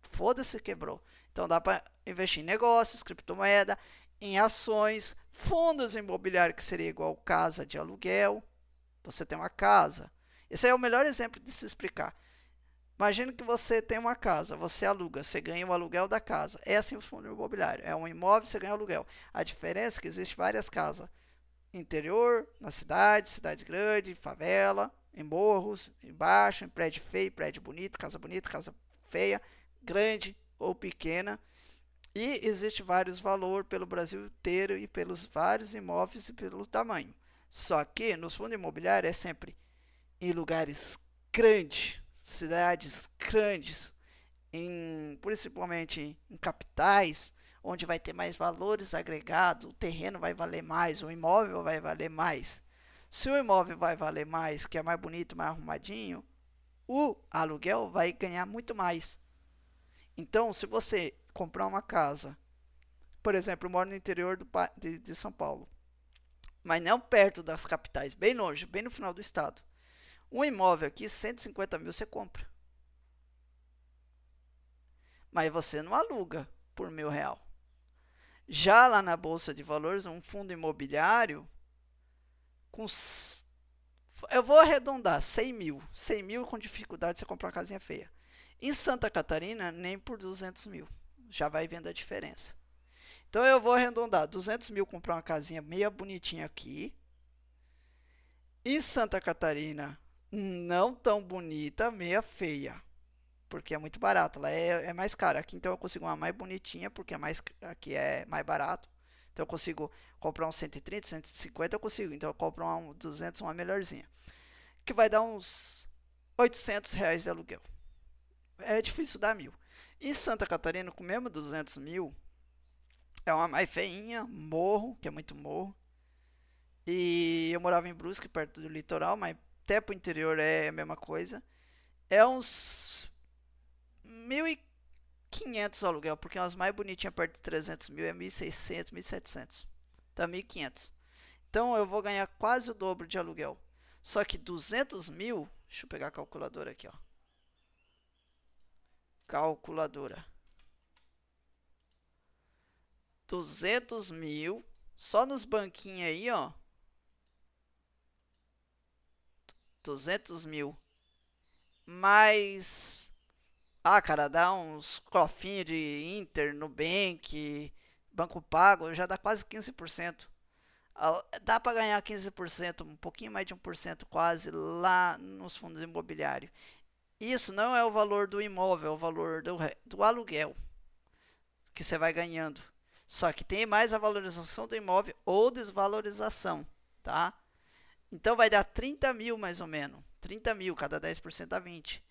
Foda-se, quebrou. Então dá para investir em negócios, criptomoeda, em ações, fundos imobiliários, que seria igual casa de aluguel. Você tem uma casa. Esse é o melhor exemplo de se explicar. Imagina que você tem uma casa, você aluga, você ganha o aluguel da casa. É assim o fundo imobiliário. É um imóvel, você ganha aluguel. A diferença é que existe várias casas. Interior, na cidade, cidade grande, favela, em morros, embaixo, em prédio feio, prédio bonito, casa feia, grande ou pequena. E existe vários valores pelo Brasil inteiro e pelos vários imóveis e pelo tamanho. Só que nos fundos imobiliários é sempre em lugares grandes, cidades grandes, principalmente em capitais, onde vai ter mais valores agregados, o terreno vai valer mais, o imóvel vai valer mais. Se o imóvel vai valer mais, que é mais bonito, mais arrumadinho, o aluguel vai ganhar muito mais. Então, se você comprar uma casa, por exemplo, eu moro no interior de São Paulo, mas não perto das capitais, bem longe, bem no final do estado. Um imóvel aqui, 150 mil você compra. Mas você não aluga por R$1.000. Já lá na Bolsa de Valores, um fundo imobiliário, eu vou arredondar, 100 mil. 100 mil com dificuldade de você comprar uma casinha feia. Em Santa Catarina, nem por 200 mil. Já vai vendo a diferença. Então eu vou arredondar, 200 mil comprar uma casinha meia bonitinha aqui. Em Santa Catarina, não tão bonita, meia feia. Porque é muito barato, lá é mais caro. Aqui então eu consigo uma mais bonitinha, porque aqui é mais barato. Então eu consigo comprar uns 130, 150, eu consigo. Então eu compro uma 200, uma melhorzinha. Que vai dar uns R$800 de aluguel. É difícil dar 1.000. Em Santa Catarina, com mesmo 200 mil, é uma mais feinha, morro, que é muito morro. E eu morava em Brusque, perto do litoral, mas até pro interior é a mesma coisa. É uns 1.500 aluguel, porque umas mais bonitinhas perto de 300 mil é 1.600, 1.700. Tá 1.500. Então eu vou ganhar quase o dobro de aluguel. Só que 200 mil, deixa eu pegar a calculadora aqui, ó. Calculadora. 200 mil, só nos banquinhos aí, ó. 200 mil. Mais... cara, dá uns cofinhos de Inter, Nubank, Banco Pago, já dá quase 15%. Dá para ganhar 15%, um pouquinho mais de 1% quase, lá nos fundos imobiliários. Isso não é o valor do imóvel, é o valor do aluguel que você vai ganhando. Só que tem mais a valorização do imóvel ou desvalorização, tá? Então vai dar 30 mil mais ou menos. 30 mil, cada 10% dá 20.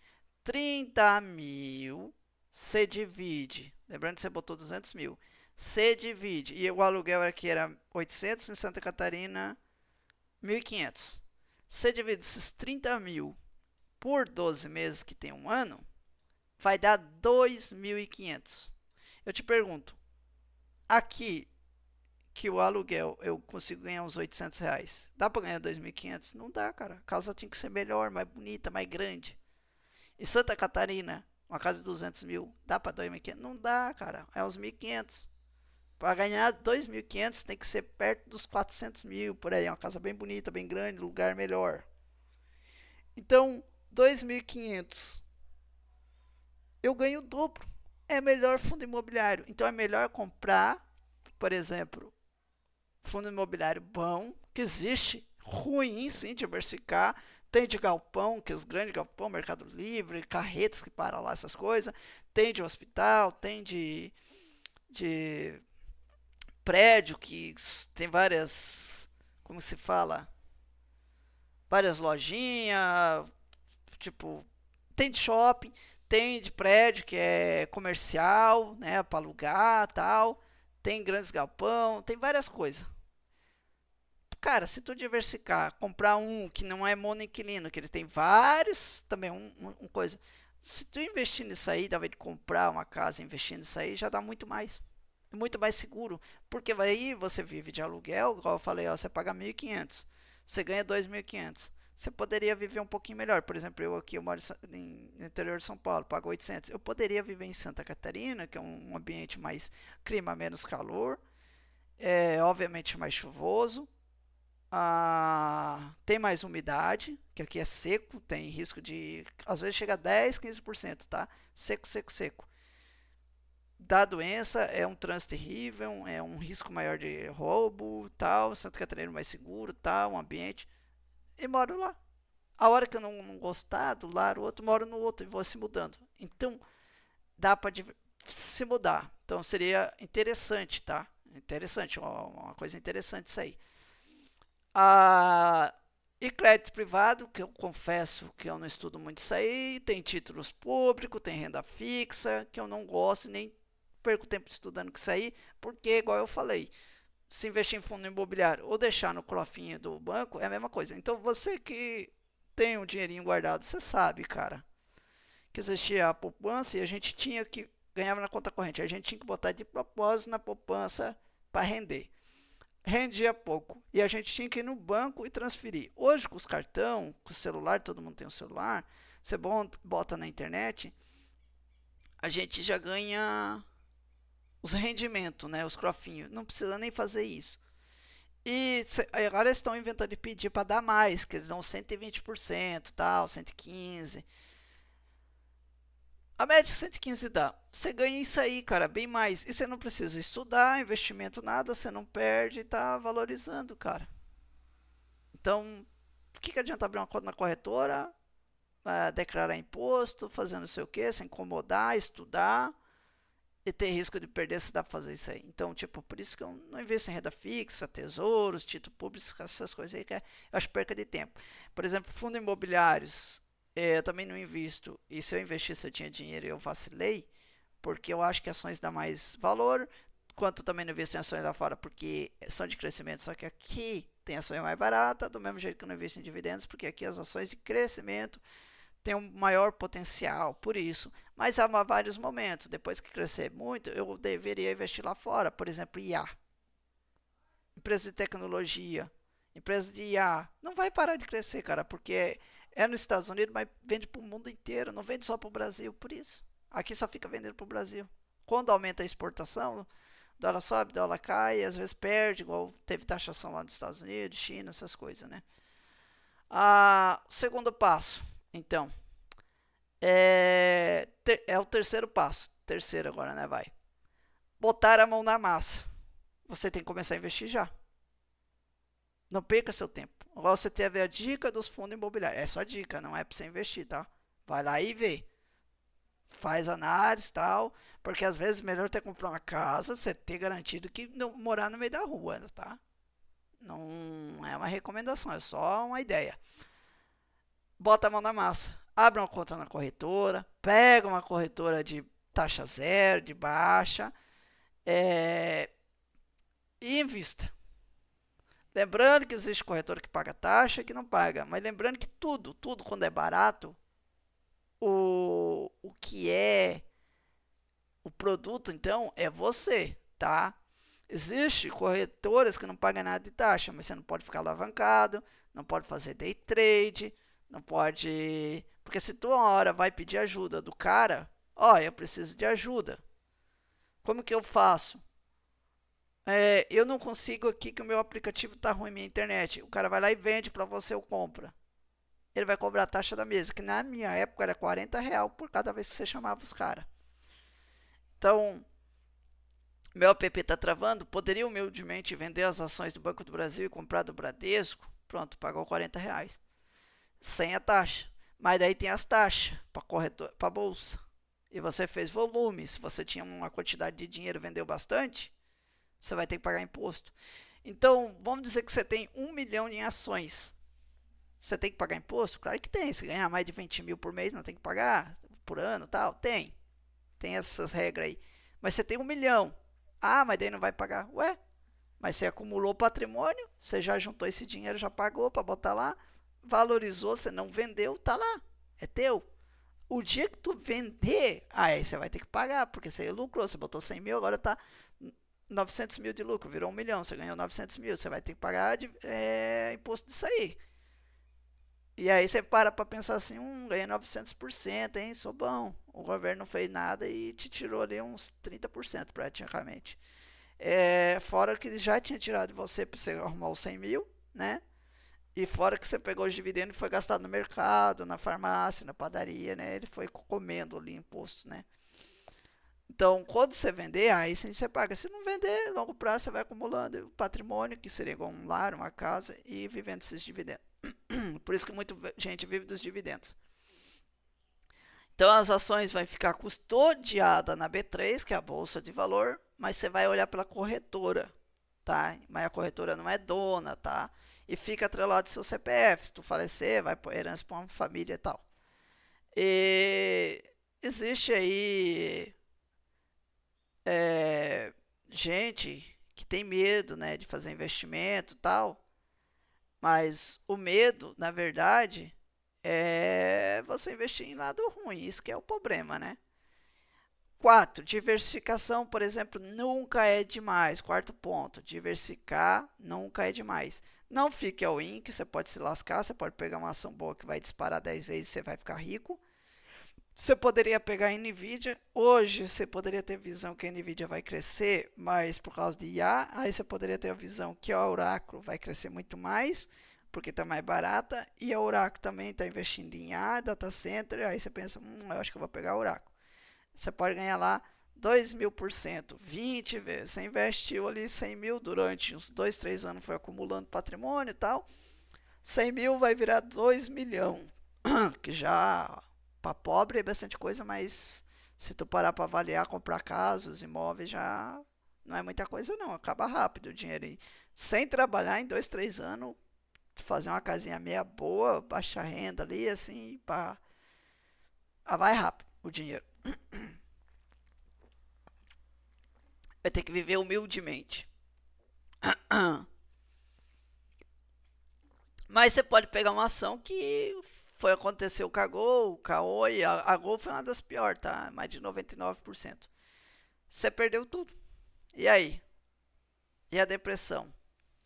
30 mil, você divide. Lembrando que você botou 200 mil. Você divide. E o aluguel aqui era 800, em Santa Catarina, 1.500. Você divide esses 30 mil por 12 meses, que tem um ano, vai dar 2.500. Eu te pergunto, aqui que o aluguel eu consigo ganhar uns R$800, dá para ganhar 2.500? Não dá, cara. A casa tinha que ser melhor, mais bonita, mais grande. Em Santa Catarina, uma casa de 200 mil, dá para 2.500? Não dá, cara. É uns 1.500. Para ganhar 2.500 tem que ser perto dos 400 mil, por aí. Uma casa bem bonita, bem grande, lugar melhor. Então, 2.500. Eu ganho o dobro. É melhor fundo imobiliário. Então, é melhor comprar, por exemplo, fundo imobiliário bom, que existe, ruim sim, diversificar. Tem de galpão, que é os grandes galpão, Mercado Livre, carretas que param lá, essas coisas. Tem de hospital, tem de prédio, que tem várias, como se fala, várias lojinhas, tipo, tem de shopping, tem de prédio que é comercial, né, para alugar, tal. Tem grandes galpão, tem várias coisas. Cara, se tu diversificar, comprar um que não é monoinquilino, que ele tem vários, também coisa. Se tu investir nisso aí, dá de comprar uma casa, investir nisso aí, já dá muito mais. É muito mais seguro, porque aí você vive de aluguel, igual eu falei, ó, você paga 1.500, você ganha 2.500. você poderia viver um pouquinho melhor. Por exemplo, eu moro no interior de São Paulo, pago 800. Eu poderia viver em Santa Catarina, que é um ambiente mais clima, menos calor, obviamente mais chuvoso, tem mais umidade, que aqui é seco, tem risco de, às vezes chega a 10, 15%, tá? Seco, seco, seco. Dá doença, é um trânsito terrível, é um risco maior de roubo, tal, Santa Catarina é mais seguro, tal, um ambiente, e moro lá. A hora que eu não gostar do lar, o outro moro no outro e vou se mudando. Então, dá para se mudar. Então, seria interessante, tá? Interessante, uma coisa interessante isso aí. E crédito privado, que eu confesso que eu não estudo muito isso aí, tem títulos públicos, tem renda fixa, que eu não gosto nem perco tempo estudando com isso aí, porque, igual eu falei, se investir em fundo imobiliário ou deixar no cofrinho do banco é a mesma coisa. Então, você que tem um dinheirinho guardado, você sabe, cara, que existia a poupança e a gente tinha que ganhava na conta corrente, a gente tinha que botar de propósito na poupança para render. Rendia pouco e a gente tinha que ir no banco e transferir. Hoje, com os cartão, com o celular, todo mundo tem um celular, você bota na internet, a gente já ganha os rendimentos, né, os crofinhos. Não precisa nem fazer isso. E agora eles estão inventando de pedir para dar mais, que eles dão 120%, tal, 115%. A média 115 dá. Você ganha isso aí, cara, bem mais. E você não precisa estudar, investimento nada, você não perde e tá valorizando, cara. Então, o que adianta abrir uma conta na corretora, declarar imposto, fazer não sei o que, se incomodar, estudar e ter risco de perder se dá pra fazer isso aí. Então, tipo, por isso que eu não investo em renda fixa, tesouros, título público, essas coisas aí que eu acho perca de tempo. Por exemplo, fundos imobiliários, eu também não invisto. E se eu investisse, eu tinha dinheiro e eu vacilei, porque eu acho que ações dão mais valor, quanto também não invisto em ações lá fora, porque são de crescimento, só que aqui tem ações mais baratas, do mesmo jeito que eu não invisto em dividendos, porque aqui as ações de crescimento tem um maior potencial, por isso. Mas há vários momentos, depois que crescer muito, eu deveria investir lá fora, por exemplo, IA. Empresa de tecnologia, empresa de IA, não vai parar de crescer, cara, porque é nos Estados Unidos, mas vende para o mundo inteiro, não vende só para o Brasil, por isso. Aqui só fica vendendo para o Brasil. Quando aumenta a exportação, dólar sobe, dólar cai, às vezes perde, igual teve taxação lá nos Estados Unidos, China, essas coisas, né? Segundo passo, então, é o terceiro passo. Terceiro agora, né? Vai. Botar a mão na massa. Você tem que começar a investir já. Não perca seu tempo. Agora você teve a dica dos fundos imobiliários. É só dica, não é para você investir, tá? Vai lá e vê. Faz análise e tal. Porque às vezes é melhor ter que comprar uma casa, você ter garantido que não morar no meio da rua, tá? Não é uma recomendação, é só uma ideia. Bota a mão na massa. Abre uma conta na corretora. Pega uma corretora de taxa zero, de baixa. E invista. Lembrando que existe corretora que paga taxa e que não paga. Mas lembrando que tudo quando é barato, o que é o produto, então, é você, tá? Existem corretoras que não pagam nada de taxa, mas você não pode ficar alavancado, não pode fazer day trade, não pode... Porque se tu uma hora vai pedir ajuda do cara, eu preciso de ajuda. Como que eu faço? Eu não consigo aqui que o meu aplicativo está ruim, minha internet. O cara vai lá e vende para você ou compra. Ele vai cobrar a taxa da mesa, que na minha época era R$40 por cada vez que você chamava os caras. Então, meu app está travando, poderia humildemente vender as ações do Banco do Brasil e comprar do Bradesco? Pronto, pagou R$40. Sem a taxa. Mas daí tem as taxas para a bolsa. E você fez volume. Se você tinha uma quantidade de dinheiro e vendeu bastante, você vai ter que pagar imposto. Então, vamos dizer que você tem 1 milhão em ações. Você tem que pagar imposto? Claro que tem. Se ganhar mais de 20 mil por mês, não tem que pagar por ano, tal. Tem essas regras aí. Mas você tem 1 milhão. Mas daí não vai pagar. Ué, mas você acumulou patrimônio, você já juntou esse dinheiro, já pagou para botar lá, valorizou, você não vendeu, tá lá, é teu. O dia que tu vender, aí você vai ter que pagar, porque você lucrou, você botou 100 mil, agora tá 900 mil de lucro, virou 1 milhão, você ganhou 900 mil, você vai ter que pagar imposto disso aí. E aí você para pensar assim, ganhei 900%, hein, sou bom. O governo não fez nada e te tirou ali uns 30% praticamente. Fora que já tinha tirado de você para você arrumar os 100 mil, né? E fora que você pegou os dividendos e foi gastado no mercado, na farmácia, na padaria, né? Ele foi comendo ali imposto, né? Então, quando você vender, aí sim você paga. Se não vender, longo prazo você vai acumulando o patrimônio, que seria igual um lar, uma casa, e vivendo esses dividendos. Por isso que muita gente vive dos dividendos. Então, as ações vão ficar custodiadas na B3, que é a Bolsa de Valor, mas você vai olhar pela corretora, tá? Mas a corretora não é dona, tá? E fica atrelado ao seu CPF. Se tu falecer, vai por herança para uma família e tal. E existe aí gente que tem medo, né, de fazer investimento e tal, mas o medo, na verdade, é você investir em lado ruim, isso que é o problema, né? 4. Diversificação, por exemplo, nunca é demais. Quarto ponto, diversificar nunca é demais. Não fique all in, que você pode se lascar, você pode pegar uma ação boa que vai disparar 10 vezes e você vai ficar rico. Você poderia pegar a Nvidia, hoje você poderia ter visão que a Nvidia vai crescer, mas por causa de IA, aí você poderia ter a visão que a Oracle vai crescer muito mais, porque está mais barata, e a Oracle também está investindo em IA, data center, aí você pensa, eu acho que eu vou pegar a Oracle. Você pode ganhar lá 2.000%, 20 vezes. Você investiu ali 100 mil durante uns 2, 3 anos, foi acumulando patrimônio e tal. 100 mil vai virar 2 milhões, que já para pobre é bastante coisa, mas se tu parar para avaliar, comprar casas, imóveis, já não é muita coisa não, acaba rápido o dinheiro aí. Sem trabalhar em 2, 3 anos, fazer uma casinha meia boa, baixa renda ali, assim, vai rápido o dinheiro. Vai ter que viver humildemente. Mas você pode pegar uma ação que aconteceu com a Gol, com a Oi. A Gol foi uma das piores, tá? Mais de 99%. Você perdeu tudo. E aí? E a depressão?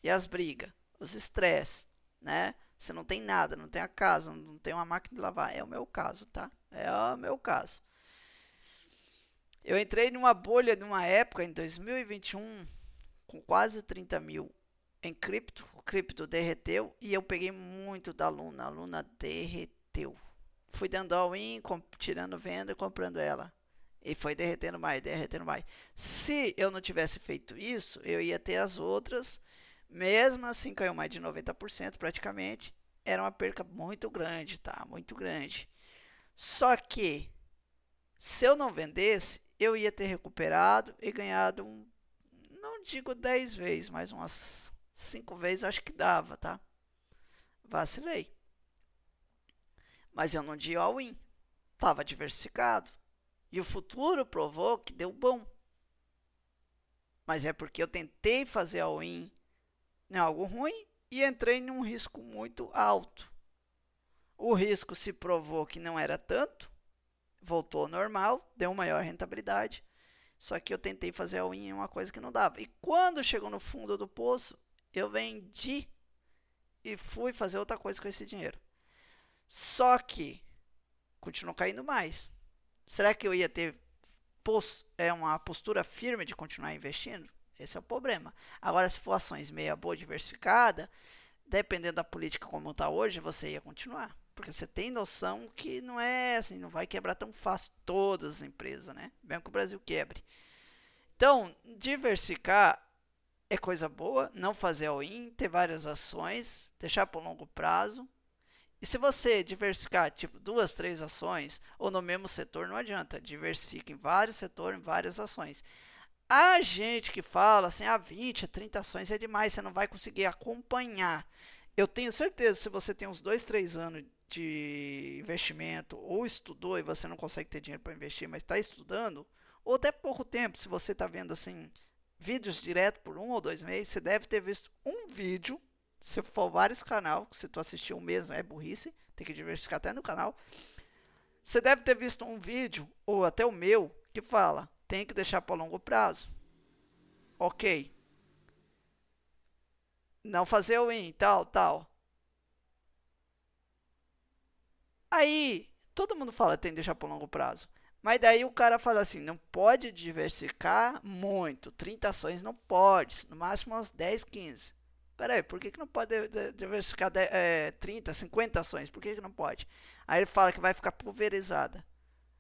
E as brigas? Os estresses, né? Você não tem nada, não tem a casa, não tem uma máquina de lavar. É o meu caso, tá? É o meu caso. Eu entrei numa bolha numa época, em 2021, com quase 30 mil em cripto. O cripto derreteu e eu peguei muito da Luna. A Luna derreteu. Fui dando all-in, tirando venda e comprando ela. E foi derretendo mais, derretendo mais. Se eu não tivesse feito isso, eu ia ter as outras. Mesmo assim, caiu mais de 90% praticamente. Era uma perca muito grande, tá? Muito grande. Só que, se eu não vendesse, eu ia ter recuperado e ganhado não digo 10 vezes, mas umas 5 vezes acho que dava, tá? Vacilei. Mas eu não dei all-in. Estava diversificado. E o futuro provou que deu bom. Mas é porque eu tentei fazer all-in em algo ruim e entrei num risco muito alto. O risco se provou que não era tanto, voltou ao normal, deu maior rentabilidade. Só que eu tentei fazer all-in em uma coisa que não dava. E quando chegou no fundo do poço, eu vendi e fui fazer outra coisa com esse dinheiro. Só que continuou caindo mais. Será que eu ia ter uma postura firme de continuar investindo? Esse é o problema. Agora, se for ações meia boa diversificada, dependendo da política como está hoje, você ia continuar. Porque você tem noção que não é assim, não vai quebrar tão fácil todas as empresas, né? Mesmo que o Brasil quebre. Então, diversificar é coisa boa, não fazer all-in, ter várias ações, deixar para o longo prazo. E se você diversificar, tipo, 2, 3 ações, ou no mesmo setor, não adianta. Diversifique em vários setores, em várias ações. Há gente que fala assim, 20, 30 ações é demais, você não vai conseguir acompanhar. Eu tenho certeza, se você tem uns 2, 3 anos de investimento, ou estudou e você não consegue ter dinheiro para investir, mas está estudando, ou até pouco tempo, se você está vendo assim, vídeos direto por 1 ou 2 meses, você deve ter visto um vídeo. Se for vários canais, se tu assistiu o mesmo, é burrice, tem que diversificar até no canal. Você deve ter visto um vídeo, ou até o meu, que fala, tem que deixar para longo prazo. Ok. Não fazer o win, tal. Aí, todo mundo fala que tem que deixar para longo prazo. Mas daí o cara fala assim, não pode diversificar muito. 30 ações não pode, no máximo umas 10, 15. Peraí, por que não pode diversificar 30, 50 ações? Por que não pode? Aí ele fala que vai ficar pulverizada.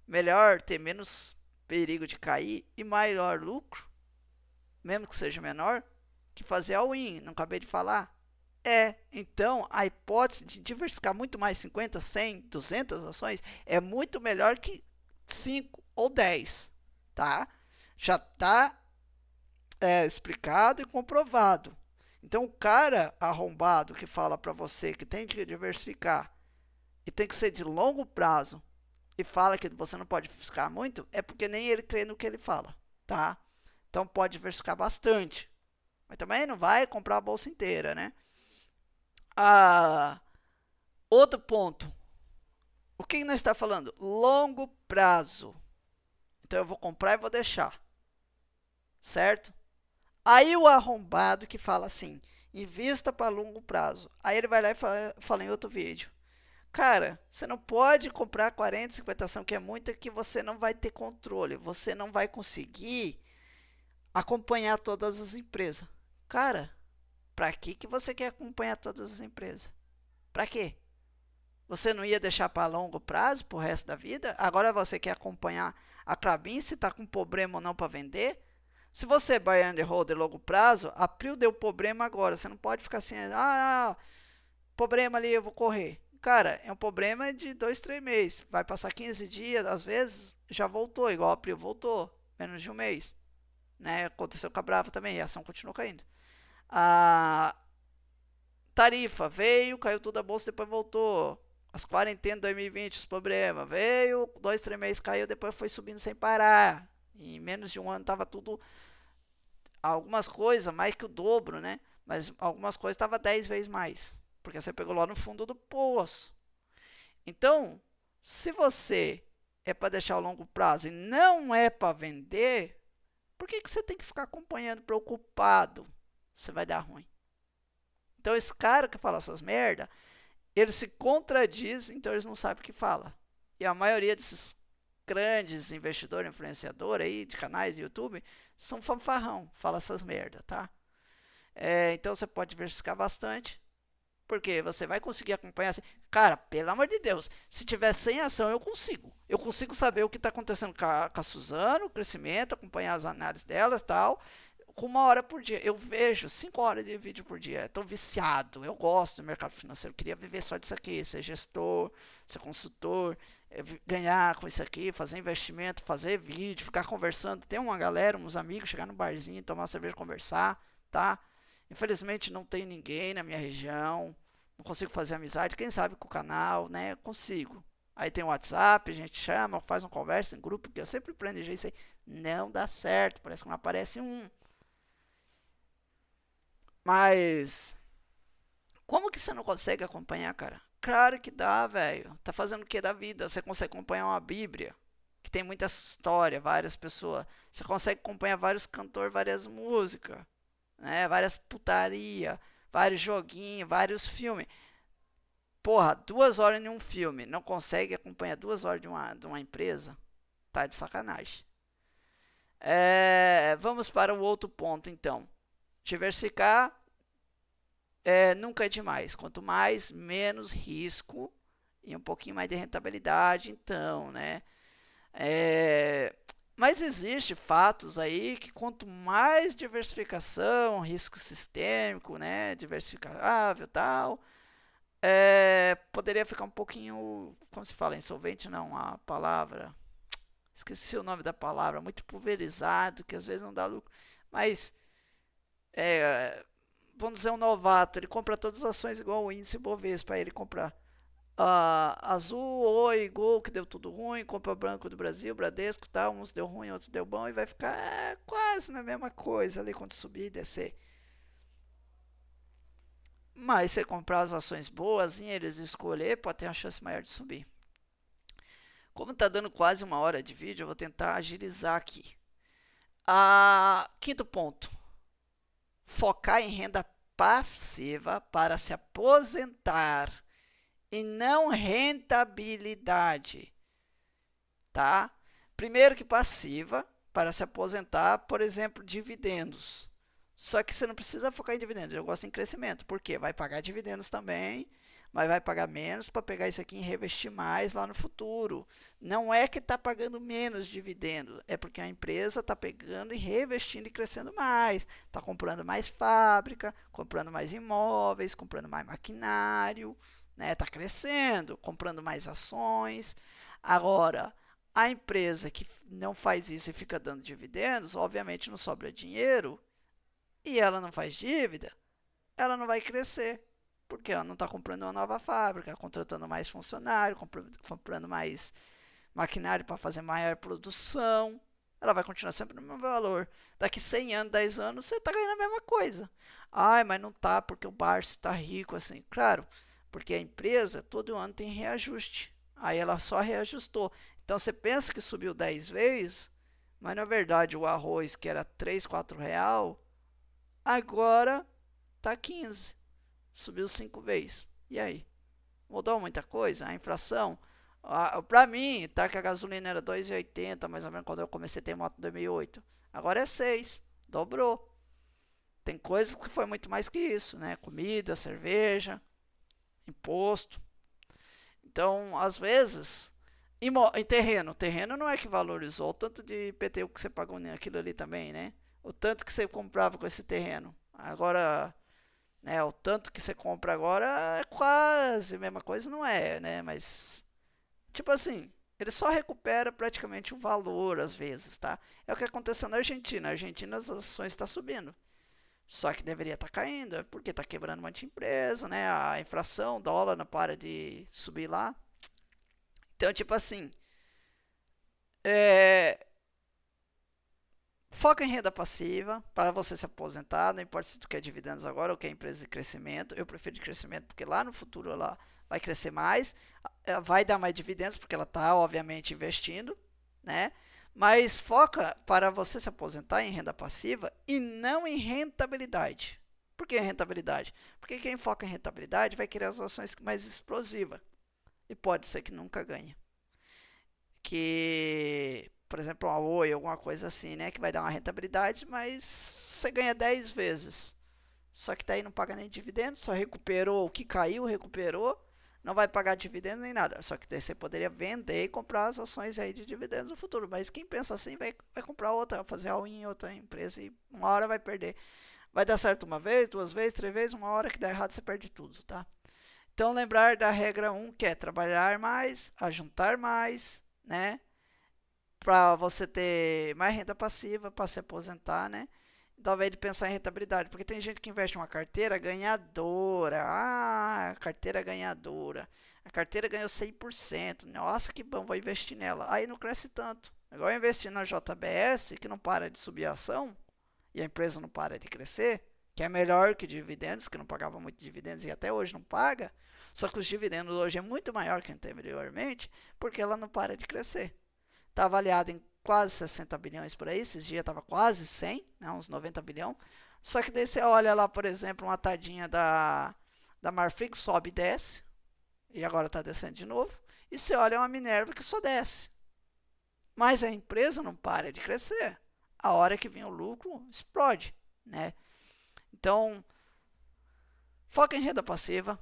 Melhor ter menos perigo de cair e maior lucro, mesmo que seja menor, que fazer all-in. Não acabei de falar? Então a hipótese de diversificar muito mais 50, 100, 200 ações é muito melhor que 5 ou 10, tá? Já está explicado e comprovado. Então o cara arrombado que fala para você que tem que diversificar e tem que ser de longo prazo e fala que você não pode diversificar muito, é porque nem ele crê no que ele fala, tá? Então pode diversificar bastante, mas também não vai comprar a bolsa inteira, né? Outro ponto. O que nós está falando? Longo prazo. Então eu vou comprar e vou deixar. Certo? Aí o arrombado que fala assim, invista para longo prazo. Aí ele vai lá e fala em outro vídeo. Cara, você não pode comprar 40, 50 ação, que é muito, que você não vai ter controle. Você não vai conseguir acompanhar todas as empresas. Cara, para que você quer acompanhar todas as empresas? Para quê? Você não ia deixar para longo prazo, para o resto da vida? Agora você quer acompanhar a Klabin, se está com problema ou não para vender? Se você é buy and hold de longo prazo, a Prio deu problema agora. Você não pode ficar assim, problema ali, eu vou correr. Cara, é um problema de 2, 3 meses. Vai passar 15 dias, às vezes já voltou, igual a Prio voltou, menos de um mês. Né? Aconteceu com a Brava também, a ação continuou caindo. A tarifa veio, caiu tudo a bolsa, depois voltou. As quarentenas de 2020, os problemas. Veio, 2, 3 meses caiu, depois foi subindo sem parar. Em menos de um ano estava tudo. Algumas coisas mais que o dobro, né? Mas algumas coisas estava 10 vezes mais. Porque você pegou lá no fundo do poço. Então, se você é para deixar a longo prazo e não é para vender, por que você tem que ficar acompanhando preocupado? Você vai dar ruim. Então, esse cara que fala essas merda, ele se contradiz, então eles não sabem o que fala. E a maioria desses grandes investidores, influenciadores aí, de canais de YouTube, são fanfarrão, fala essas merda, tá? Então você pode diversificar bastante, porque você vai conseguir acompanhar assim. Cara, pelo amor de Deus, se tiver 100 ação, eu consigo. Eu consigo saber o que está acontecendo com a Suzano, o crescimento, acompanhar as análises delas e tal. Com 1 hora por dia. Eu vejo 5 horas de vídeo por dia. Estou viciado. Eu gosto do mercado financeiro. Eu queria viver só disso aqui. Ser gestor, ser consultor, ganhar com isso aqui, fazer investimento, fazer vídeo, ficar conversando. Ter uma galera, uns amigos, chegar no barzinho, tomar uma cerveja, conversar, tá? Infelizmente não tem ninguém na minha região. Não consigo fazer amizade. Quem sabe com o canal, né? Eu consigo. Aí tem o WhatsApp, a gente chama, faz uma conversa em grupo, que eu sempre planejei isso aí. Não dá certo. Parece que não aparece um. Mas como que você não consegue acompanhar, cara? Claro que dá, velho. Tá fazendo o que da vida? Você consegue acompanhar uma Bíblia, que tem muita história, várias pessoas. Você consegue acompanhar vários cantores, várias músicas, né? Várias putaria, vários joguinhos, vários filmes. Porra, 2 horas em um filme. Não consegue acompanhar 2 horas de uma empresa? Tá de sacanagem. Vamos para o outro ponto, então. Diversificar nunca é demais. Quanto mais, menos risco e um pouquinho mais de rentabilidade, então, né? Mas existe fatos aí que quanto mais diversificação, risco sistêmico, né, diversificável, tal, poderia ficar um pouquinho, como se fala, insolvente, não, a palavra, esqueci o nome da palavra, muito pulverizado, que às vezes não dá lucro, mas vamos dizer um novato, ele compra todas as ações igual o índice Bovespa, para ele comprar Azul, Oi, Gol, que deu tudo ruim, compra Banco do Brasil, Bradesco, tal, uns deu ruim, outros deu bom, e vai ficar quase na mesma coisa ali quando subir e descer. Mas se ele comprar as ações boas, eles escolher, pode ter uma chance maior de subir. Como está dando quase 1 hora de vídeo, eu vou tentar agilizar aqui. Quinto ponto. Focar em renda passiva para se aposentar e não rentabilidade, tá? Primeiro que passiva, para se aposentar, por exemplo, dividendos. Só que você não precisa focar em dividendos, eu gosto em crescimento, porque vai pagar dividendos também, mas vai pagar menos para pegar isso aqui e reinvestir mais lá no futuro. Não é que está pagando menos dividendos, é porque a empresa está pegando e reinvestindo e crescendo mais. Está comprando mais fábrica, comprando mais imóveis, comprando mais maquinário, né? Está crescendo, comprando mais ações. Agora, a empresa que não faz isso e fica dando dividendos, obviamente não sobra dinheiro e ela não faz dívida, ela não vai crescer, porque ela não está comprando uma nova fábrica, contratando mais funcionário, comprando mais maquinário para fazer maior produção. Ela vai continuar sempre no mesmo valor. Daqui 100 anos, 10 anos, você está ganhando a mesma coisa. Ai, mas não tá porque o Barça está rico assim. Claro, porque a empresa todo ano tem reajuste. Aí ela só reajustou. Então você pensa que subiu 10 vezes, mas na verdade o arroz que era 3, 4 real, agora tá 15. Subiu 5 vezes. E aí? Mudou muita coisa? A inflação? Para mim, tá que a gasolina era 2,80 mais ou menos quando eu comecei a ter moto em 2008. Agora é 6. Dobrou. Tem coisas que foi muito mais que isso, né? Comida, cerveja, imposto. Então, às vezes, em terreno não é que valorizou o tanto de IPTU que você pagou naquilo ali também, né? O tanto que você comprava com esse terreno. Agora, né, o tanto que você compra agora é quase a mesma coisa, não é, né? Mas, tipo assim, ele só recupera praticamente o valor às vezes, tá? É o que aconteceu na Argentina. Na Argentina as ações estão subindo. Só que deveria estar caindo, porque está quebrando um monte de empresa, né? A inflação, o dólar não para de subir lá. Então, tipo assim, é, foca em renda passiva para você se aposentar. Não importa se tu quer dividendos agora ou quer empresa de crescimento. Eu prefiro de crescimento porque lá no futuro ela vai crescer mais, vai dar mais dividendos porque ela está, obviamente, investindo, né? Mas foca para você se aposentar em renda passiva e não em rentabilidade. Por que rentabilidade? Porque quem foca em rentabilidade vai querer as ações mais explosivas e pode ser que nunca ganhe. Que, por exemplo, uma Oi, alguma coisa assim, né? Que vai dar uma rentabilidade, mas você ganha 10 vezes. Só que daí não paga nem dividendo, só recuperou o que caiu, recuperou, não vai pagar dividendo nem nada. Só que daí você poderia vender e comprar as ações aí de dividendos no futuro. Mas quem pensa assim vai comprar outra, vai fazer all em outra empresa e uma hora vai perder. Vai dar certo uma vez, duas vezes, três vezes, uma hora que dá errado você perde tudo, tá? Então lembrar da regra 1, que é trabalhar mais, ajuntar mais, né? Para você ter mais renda passiva, para se aposentar, né? Talvez de pensar em rentabilidade, porque tem gente que investe em uma carteira ganhadora. Ah, carteira ganhadora. A carteira ganhou 100%. Nossa, que bom, vou investir nela. Aí não cresce tanto. Igual investir na JBS, que não para de subir a ação, e a empresa não para de crescer, que é melhor que dividendos, que não pagava muito dividendos e até hoje não paga. Só que os dividendos hoje é muito maior que anteriormente, porque ela não para de crescer. Está avaliado em quase 60 bilhões por aí, esses dias estava quase 100, né, uns 90 bilhões. Só que daí você olha lá, por exemplo, uma tadinha da Marfrig, sobe e desce, e agora está descendo de novo. E você olha uma Minerva que só desce. Mas a empresa não para de crescer. A hora que vem o lucro, explode, né? Então, foca em renda passiva,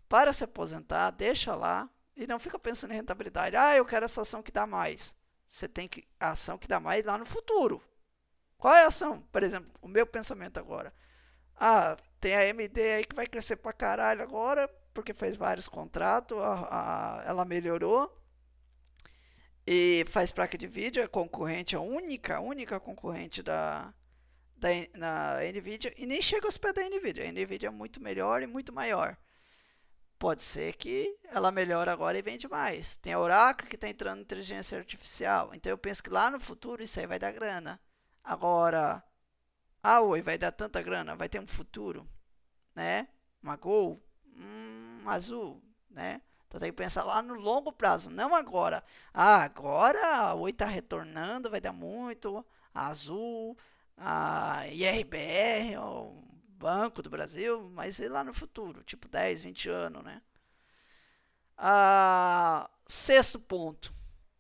para se aposentar, deixa lá, e não fica pensando em rentabilidade. Ah, eu quero essa ação que dá mais. Você tem que a ação que dá mais lá no futuro. Qual é a ação? Por exemplo, o meu pensamento agora. Ah, tem a AMD aí que vai crescer pra caralho agora, porque fez vários contratos, ela melhorou e faz placa de vídeo, é concorrente, a única concorrente na Nvidia, e nem chega aos pés da Nvidia. A Nvidia é muito melhor e muito maior. Pode ser que ela melhore agora e vende mais. Tem a Oracle que está entrando em inteligência artificial. Então eu penso que lá no futuro isso aí vai dar grana. Agora, a Oi vai dar tanta grana? Vai ter um futuro, né? Uma Gol, Azul, né? Então tem que pensar lá no longo prazo, não agora. Ah, agora a Oi está retornando, vai dar muito. A Azul, a IRBR, o Banco do Brasil, mas e lá no futuro, tipo 10, 20 anos, né? Sexto ponto.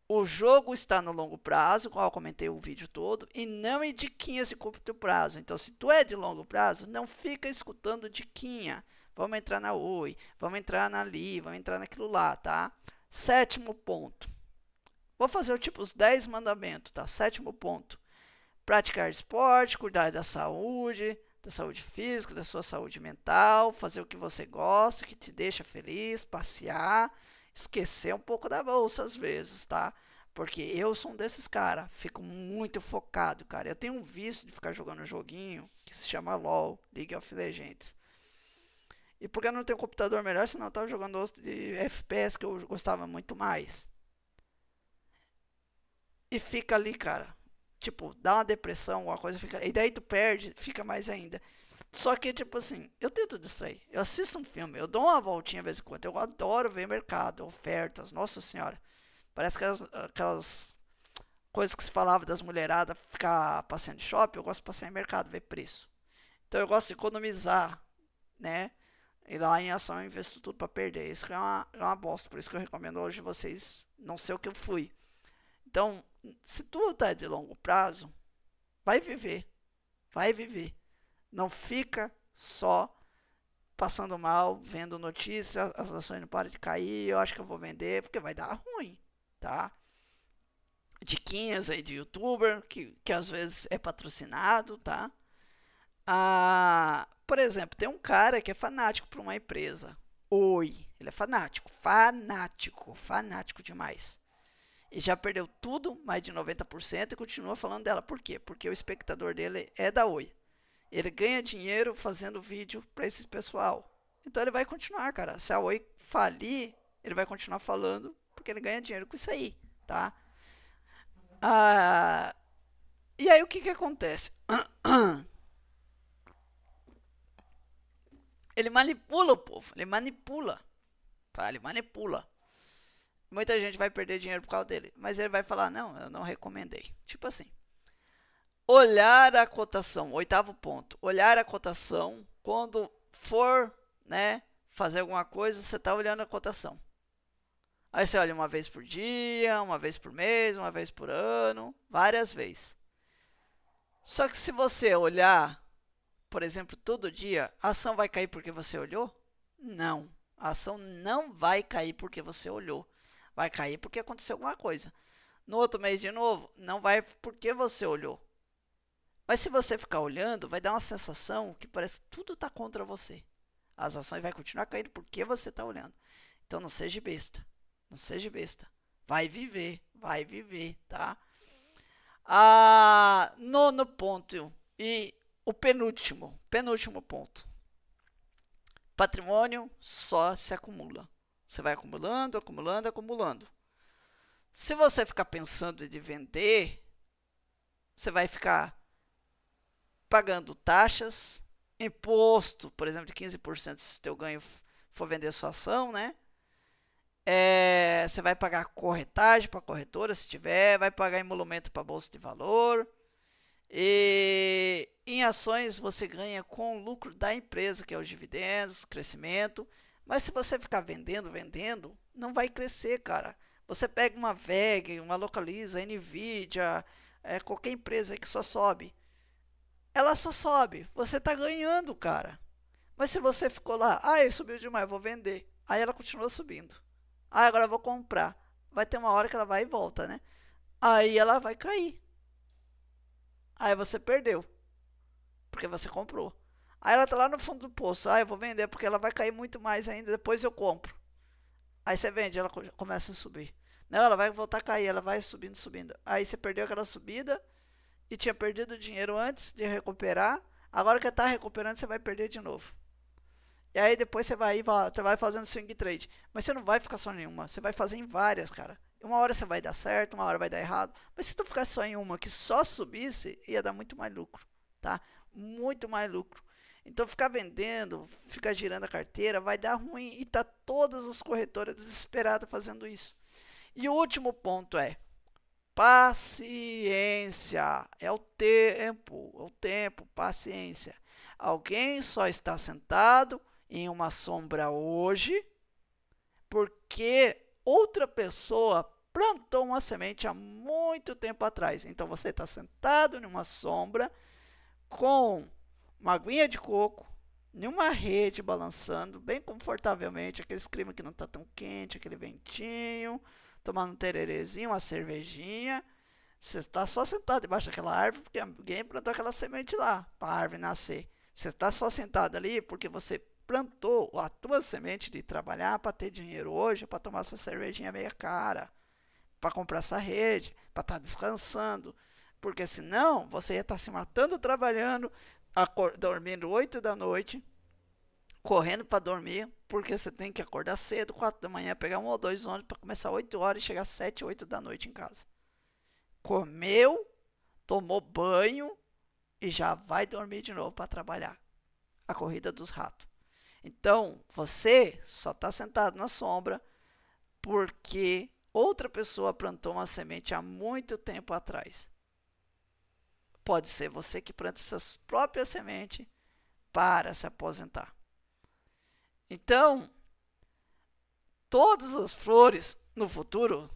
O jogo está no longo prazo, qual eu comentei o vídeo todo, e não em diquinhas de curto prazo. Então, se tu é de longo prazo, não fica escutando diquinha. Vamos entrar na Oi, vamos entrar na Ali, vamos entrar naquilo lá, tá? Sétimo ponto. Vou fazer tipo os 10 mandamentos, tá? Sétimo ponto. Praticar esporte, cuidar da saúde física, da sua saúde mental, fazer o que você gosta, que te deixa feliz, passear, esquecer um pouco da bolsa às vezes, tá? Porque eu sou um desses caras, fico muito focado, cara. Eu tenho um vício de ficar jogando um joguinho que se chama LoL, League of Legends. E porque eu não tenho um computador melhor, senão eu tava jogando outro de FPS que eu gostava muito mais. E fica ali, cara. Tipo, dá uma depressão, a coisa fica. E daí tu perde, fica mais ainda. Só que, tipo assim, eu tento distrair. Eu assisto um filme, eu dou uma voltinha de vez em quando. Eu adoro ver mercado, ofertas, nossa senhora. Parece que aquelas coisas que se falava das mulheradas ficar passeando de shopping, eu gosto de passear em mercado, ver preço. Então eu gosto de economizar, né? E lá em ação eu investo tudo para perder. Isso que é uma bosta. Por isso que eu recomendo hoje vocês não sei o que eu fui. Então, se tu tá de longo prazo, vai viver. Vai viver. Não fica só passando mal, vendo notícias, as ações não param de cair, eu acho que eu vou vender, porque vai dar ruim, tá? Diquinhas aí de youtuber, que às vezes é patrocinado, tá? Por exemplo, tem um cara que é fanático por uma empresa. Oi, ele é fanático, fanático demais. E já perdeu tudo, mais de 90%, e continua falando dela. Por quê? Porque o espectador dele é da Oi. Ele ganha dinheiro fazendo vídeo para esse pessoal. Então ele vai continuar, cara. Se a Oi falir, ele vai continuar falando, porque ele ganha dinheiro com isso aí, tá? E aí o que acontece? Ele manipula o povo, ele manipula, tá? Ele manipula. Muita gente vai perder dinheiro por causa dele, mas ele vai falar, não, eu não recomendei. Tipo assim. Olhar a cotação, oitavo ponto. Olhar a cotação quando for, né, fazer alguma coisa, você está olhando a cotação. Aí você olha uma vez por dia, uma vez por mês, uma vez por ano, várias vezes. Só que se você olhar, por exemplo, todo dia, a ação vai cair porque você olhou? Não. A ação não vai cair porque você olhou. Vai cair porque aconteceu alguma coisa. No outro mês de novo, não vai porque você olhou. Mas se você ficar olhando, vai dar uma sensação que parece que tudo está contra você. As ações vão continuar caindo porque você está olhando. Então não seja besta. Não seja besta. Vai viver, tá? Nono ponto e o penúltimo ponto. Patrimônio só se acumula. Você vai acumulando, acumulando, acumulando. Se você ficar pensando em vender, você vai ficar pagando taxas, imposto, por exemplo, de 15% se teu ganho for vender sua ação, né? Você vai pagar corretagem para corretora, se tiver, vai pagar emolumento para bolsa de valor. E em ações você ganha com o lucro da empresa, que é os dividendos, crescimento. Mas se você ficar vendendo, não vai crescer, cara. Você pega uma VEG, uma Localiza, Nvidia, qualquer empresa que só sobe. Ela só sobe. Você está ganhando, cara. Mas se você ficou lá, subiu demais, vou vender. Aí ela continua subindo. Agora eu vou comprar. Vai ter uma hora que ela vai e volta, né? Aí ela vai cair. Aí você perdeu. Porque você comprou. Aí ela tá lá no fundo do poço. Eu vou vender porque ela vai cair muito mais ainda. Depois eu compro. Aí você vende, ela começa a subir. Não, ela vai voltar a cair. Ela vai subindo, subindo. Aí você perdeu aquela subida e tinha perdido dinheiro antes de recuperar. Agora que está recuperando, você vai perder de novo. E aí depois você vai fazendo swing trade. Mas você não vai ficar só em uma. Você vai fazer em várias, cara. Uma hora você vai dar certo, uma hora vai dar errado. Mas se tu ficar só em uma que só subisse, ia dar muito mais lucro, tá? Muito mais lucro. Então ficar vendendo, ficar girando a carteira, vai dar ruim. E tá todas as corretoras desesperadas fazendo isso. E o último ponto é paciência. É o tempo, paciência. Alguém só está sentado em uma sombra hoje porque outra pessoa plantou uma semente há muito tempo atrás. Então você está sentado em uma sombra com uma aguinha de coco, em uma rede balançando bem confortavelmente, aqueles clima que não está tão quente, aquele ventinho, tomando um tererezinho, uma cervejinha. Você está só sentado debaixo daquela árvore porque alguém plantou aquela semente lá para a árvore nascer. Você está só sentado ali porque você plantou a tua semente de trabalhar para ter dinheiro hoje, para tomar essa cervejinha meia cara, para comprar essa rede, para estar descansando. Porque senão você ia estar se matando trabalhando, dormindo 8 da noite, correndo para dormir, porque você tem que acordar cedo, 4 da manhã, pegar 1 ou 2 ônibus para começar 8 horas e chegar 7, 8 da noite em casa. Comeu, tomou banho e já vai dormir de novo para trabalhar. A corrida dos ratos. Então, você só está sentado na sombra porque outra pessoa plantou uma semente há muito tempo atrás. Pode ser você que planta suas próprias sementes para se aposentar. Então, todas as flores no futuro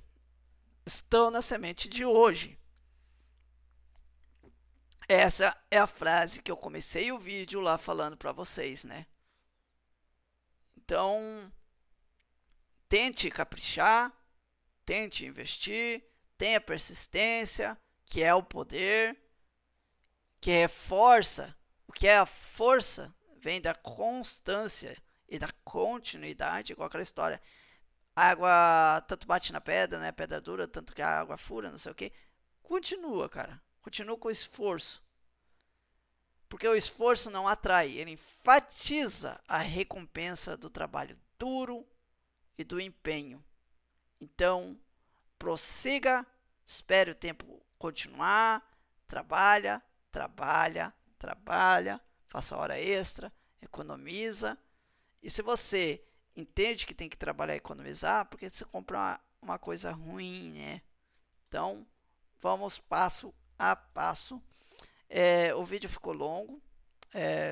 estão na semente de hoje. Essa é a frase que eu comecei o vídeo lá falando para vocês, né? Então, tente caprichar, tente investir, tenha persistência, que é o poder, que reforça. O que é a força vem da constância e da continuidade, igual aquela história. A água tanto bate na pedra, né? Pedra dura, tanto que a água fura, não sei o que. Continua, cara. Continua com o esforço. Porque o esforço não atrai, ele enfatiza a recompensa do trabalho duro e do empenho. Então, prossiga, espere o tempo continuar, trabalha, faça hora extra, economiza. E se você entende que tem que trabalhar e economizar, porque você compra uma coisa ruim, né? Então, vamos passo a passo. O vídeo ficou longo.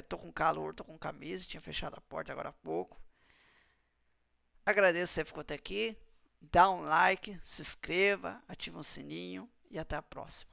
Tô com calor, tô com camisa, tinha fechado a porta agora há pouco. Agradeço que você ficou até aqui. Dá um like, se inscreva, ativa o sininho e até a próxima.